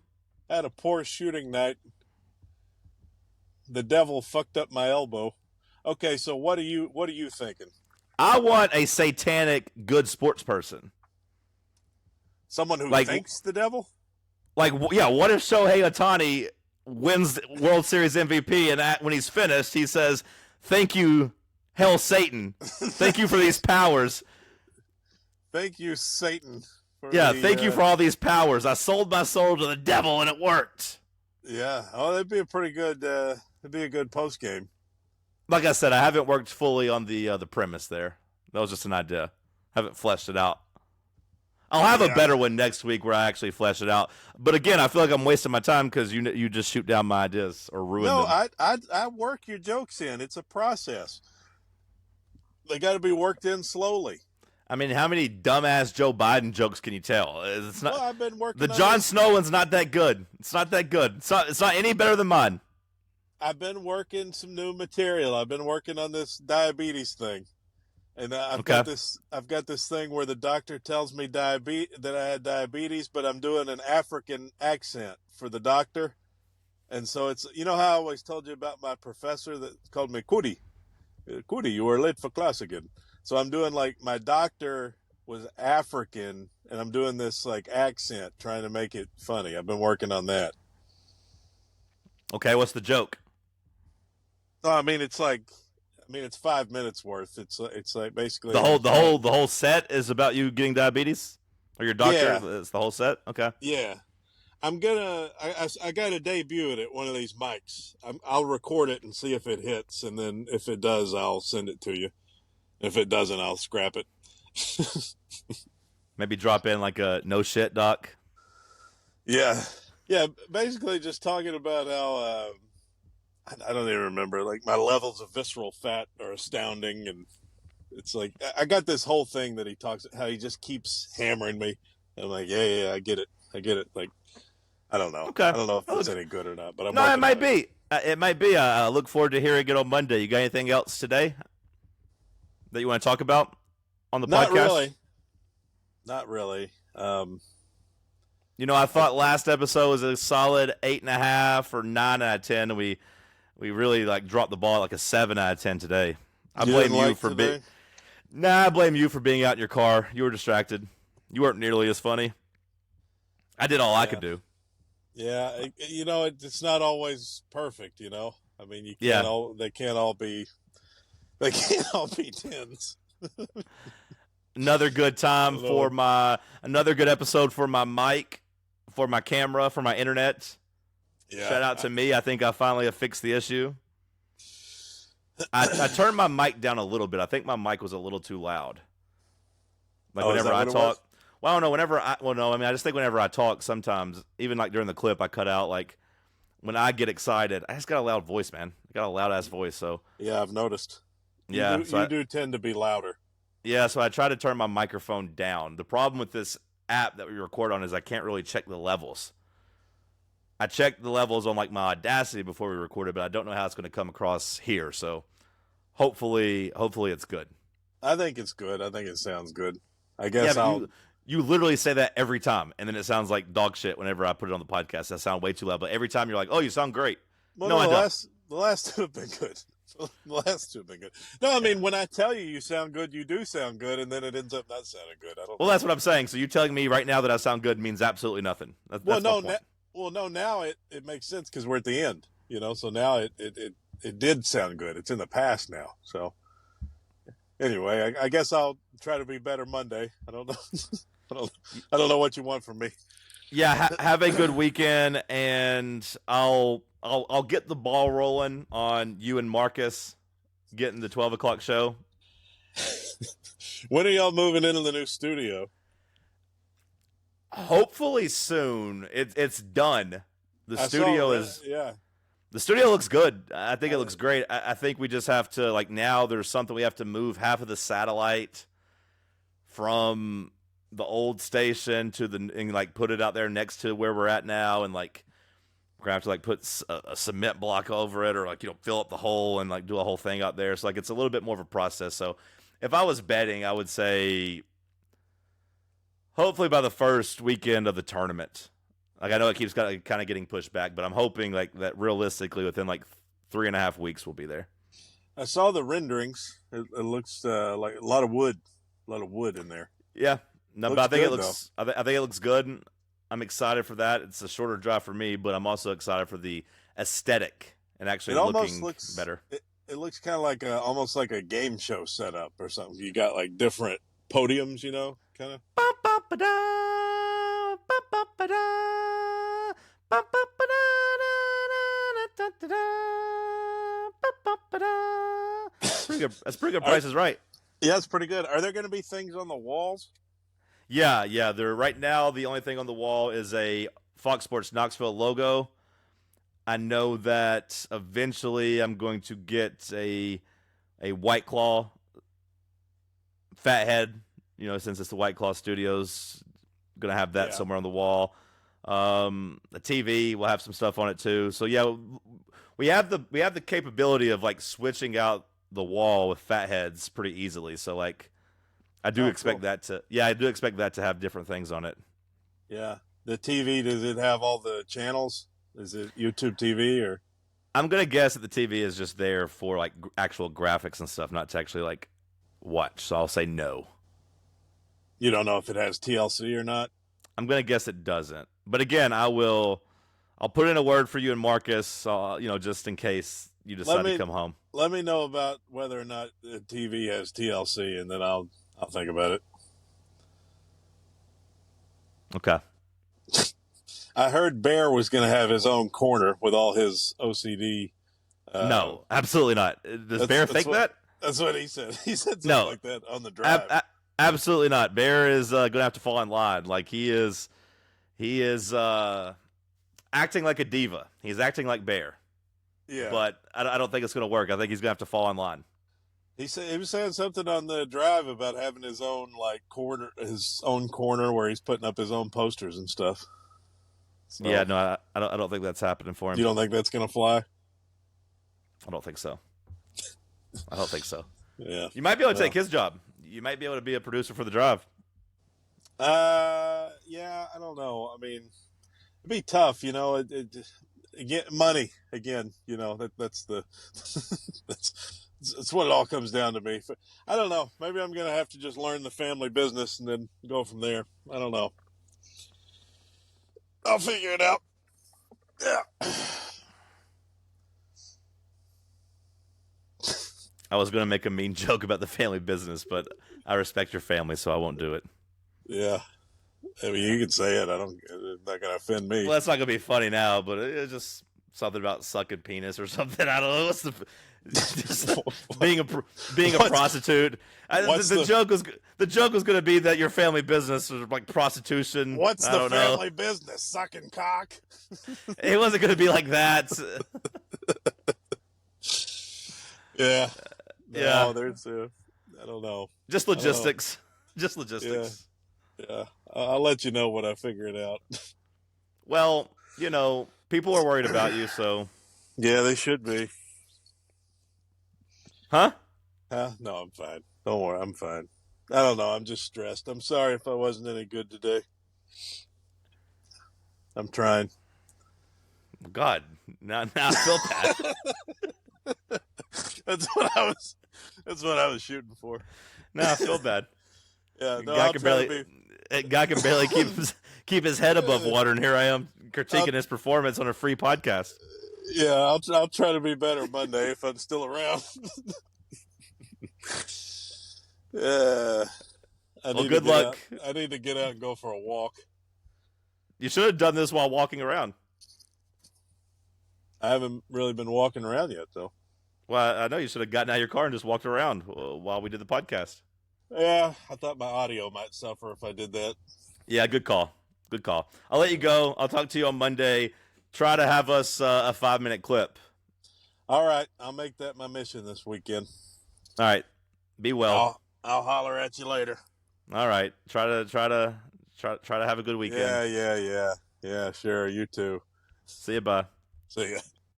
B: had a poor shooting night. The devil fucked up my elbow. Okay, so what are you thinking?
A: I want a satanic good sports person.
B: Someone who
A: Like
B: thinks the devil?
A: yeah, what if Shohei Ohtani wins World Series MVP and when he's finished, he says, "Thank you, hell Satan. Thank you for these powers.
B: Thank you, Satan, for
A: Yeah,
B: the.
A: thank you for all these powers. I sold my soul to the devil and it worked."
B: Yeah. Oh, that'd be a pretty good. That'd be a good post game.
A: Like I said, I haven't worked fully on the premise there. That was just an idea. Haven't fleshed it out. I'll have a
B: Yeah.
A: better one next week where I actually flesh it out. But again, I feel like I'm wasting my time because you just shoot down my ideas or ruin
B: No,
A: them.
B: I work your jokes in. It's a process. They got to be worked in slowly.
A: I mean, how many dumbass Joe Biden jokes can you tell? It's not
B: Well, I've been
A: the
B: working on
A: Jon
B: this.
A: Snow one's not that good. It's not that good. It's not any better than mine.
B: I've been working some new material. I've been working on this diabetes thing, and I've
A: Okay.
B: got this. I've got this thing where the doctor tells me that I had diabetes, but I'm doing an African accent for the doctor, and so it's how I always told you about my professor that called me Cody. Cody, you were late for class again. So I'm doing like my doctor was African, and I'm doing this like accent, trying to make it funny. I've been working on that.
A: Okay, what's the joke?
B: No, I mean it's 5 minutes worth. It's like basically
A: The whole set is about you getting diabetes or your doctor.
B: yeah,
A: It's the whole set. Okay.
B: yeah. I got to debut it at one of these mics. I'll record it and see if it hits, and then if it does, I'll send it to you. If it doesn't, I'll scrap it.
A: Maybe drop in like a no shit doc.
B: Yeah, yeah. Basically, just talking about how I don't even remember. Like my levels of visceral fat are astounding, and it's like I got this whole thing that he talks how he just keeps hammering me. And I'm like, yeah, I get it. Like I don't know.
A: Okay.
B: I don't know if
A: Oh,
B: it's any good or not, but I'm
A: no, it
B: working
A: might
B: on it.
A: be. It might be. I look forward to hearing it on Monday. You got anything else today that you want to talk about on the
B: Not
A: podcast?
B: really. Not really.
A: I thought last episode was a solid 8.5 or 9 out of 10, and we really like dropped the ball at like a 7 out of 10 today. I
B: You
A: blame
B: didn't
A: you
B: like
A: for
B: today?
A: I blame you for being out in your car. You were distracted. You weren't nearly as funny. I did all I
B: Yeah.
A: could do.
B: Yeah. It's not always perfect. I mean, you
A: Yeah.
B: can't all. They can't all be. They can't all be tens.
A: Another good time
B: Lord.
A: another good episode for my mic, for my camera, for my internet.
B: Yeah.
A: Shout out to me. I think I finally have fixed the issue. I turned my mic down a little bit. I think my mic was a little too loud. Like
B: Oh, is
A: whenever
B: that
A: I
B: what it was?
A: talk. Well, I don't know. I just think whenever I talk, sometimes, even like during the clip, I cut out like when I get excited. I just got a loud voice, man. I got a loud ass voice. So
B: Yeah, I've noticed.
A: yeah,
B: You do tend to be louder.
A: so I try to turn my microphone down. The problem with this app that we record on is I can't really check the levels. I checked the levels on like my Audacity before we recorded, but I don't know how it's going to come across here. So hopefully it's good.
B: I think it's good. I think it sounds good. I
A: Yeah,
B: guess
A: but
B: I'll.
A: you literally say that every time, and then it sounds like dog shit whenever I put it on the podcast. That sound way too loud. But every time you're like, "Oh, you sound great."
B: Well,
A: No,
B: no,
A: I don't.
B: the last two have been good. The last two have been good. No, I mean when I tell you you sound good, you do sound good, and then it ends up not sounding good. I don't
A: Well,
B: know.
A: that's what I'm saying. So you telling me right now that I sound good means absolutely nothing.
B: Well,
A: That's my
B: no,
A: point.
B: now it makes sense because we're at the end. So now it did sound good. It's in the past now. So anyway, I guess I'll try to be better Monday. I don't know. I don't know what you want from me.
A: Yeah, have a good weekend, and I'll get the ball rolling on you and Marcus getting the 12 o'clock show.
B: When are y'all moving into the new studio?
A: Hopefully soon. It's done. The
B: I saw
A: studio
B: that.
A: is
B: Yeah.
A: the studio looks good. I think it
B: I,
A: looks great. I think we just have to like now. There's something we have to move half of the satellite from the old station to the and like put it out there next to where we're at now, and like we're gonna have to like put a cement block over it or like fill up the hole and like do a whole thing out there. So like it's a little bit more of a process. So if I was betting, I would say hopefully by the first weekend of the tournament. Like I know it keeps kind of getting pushed back, but I'm hoping like that realistically within like 3.5 weeks we'll be there.
B: I saw the renderings. It looks like a lot of wood in there.
A: Yeah, no, but
B: Looks
A: I think it
B: good though.
A: looks. I think it looks good. I'm excited for that. It's a shorter drive for me, but I'm also excited for the aesthetic and actually
B: It almost
A: looking
B: looks
A: better.
B: it looks kind of like almost like a game show setup or something. You got like different podiums, kind of.
A: Pretty good. That's pretty good.
B: Are,
A: Price is Right.
B: yeah, it's pretty good. Are there going to be things on the walls?
A: Yeah. They're right now. The only thing on the wall is a Fox Sports Knoxville logo. I know that eventually I'm going to get a White Claw Fathead. Since it's the White Claw Studios, gonna have that
B: Yeah.
A: somewhere on the wall. The TV will have some stuff on it too. So yeah, we have the capability of like switching out the wall with fatheads pretty easily. So like, I do
B: Oh,
A: expect
B: cool.
A: that to have different things on it.
B: Yeah. The TV, does it have all the channels? Is it YouTube TV or?
A: I'm gonna guess that the TV is just there for like actual graphics and stuff, not to actually like watch. So I'll say no.
B: You don't know if it has TLC or not?
A: I'm gonna guess it doesn't. But again, I'll put in a word for you and Marcus, just in case you decide to come home.
B: Let me know about whether or not the TV has TLC, and then I'll think about it.
A: Okay.
B: I heard Bear was going to have his own corner with all his OCD.
A: No, absolutely not. Does Bear think that?
B: That's what he said. He said something
A: No,
B: like that on the drive.
A: absolutely not. Bear is going to have to fall in line. Like he is acting like a diva. He's acting like Bear.
B: Yeah,
A: But I don't think it's going to work. I think he's going to have to fall in line.
B: he was saying something on the drive about having his own corner where he's putting up his own posters and stuff. So,
A: Yeah, no, I don't think that's happening for him.
B: you don't think that's going to fly?
A: I don't think so. I don't think so.
B: Yeah.
A: You might be able to take his job. You might be able to be a producer for the drive.
B: Yeah, I don't know. I mean, it'd be tough, again, money again, that's the, that's what it all comes down to me. I don't know. Maybe I'm going to have to just learn the family business and then go from there. I don't know. I'll figure it out. Yeah.
A: I was going to make a mean joke about the family business, but I respect your family, so I won't do it.
B: Yeah. I mean, you can say it. It's not going to offend me.
A: Well, that's not going to be funny now, but it's just something about sucking penis or something. I don't know. What's just being a prostitute? The joke was going to be that your family business was like prostitution.
B: What's
A: I
B: the
A: don't know.
B: family business? Sucking cock?
A: It wasn't going to be like that.
B: Yeah.
A: Yeah.
B: No, there's I don't know.
A: Just logistics. Just logistics.
B: Yeah. I'll let you know when I figure it out.
A: Well, People are worried about you, so
B: Yeah, they should be.
A: huh?
B: Huh? No, I'm fine. Don't worry, I'm fine. I don't know. I'm just stressed. I'm sorry if I wasn't any good today. I'm trying.
A: God, now I feel bad.
B: That's what I was. That's what I was shooting for.
A: Now I feel bad.
B: Yeah. No,
A: Guy
B: I'll
A: can
B: try to
A: barely
B: be.
A: guy can barely keep his head above water, and here I am
B: I'll,
A: critiquing his performance on a free podcast.
B: yeah, I'll try to be better Monday if I'm still around. Yeah. I
A: Well,
B: need to
A: good
B: get
A: luck.
B: out. I need to get out and go for a walk.
A: You should have done this while walking around.
B: I haven't really been walking around yet, though.
A: Well, I know you should have gotten out of your car and just walked around while we did the podcast.
B: Yeah, I thought my audio might suffer if I did that.
A: Yeah, good call. Good call. I'll let you go. I'll talk to you on Monday. Try to have us a 5-minute clip.
B: All right, I'll make that my mission this weekend.
A: All right. Be well.
B: I'll holler at you later.
A: All right. Try to have a good weekend.
B: Yeah. Sure. You too.
A: See you. Bye.
B: See ya.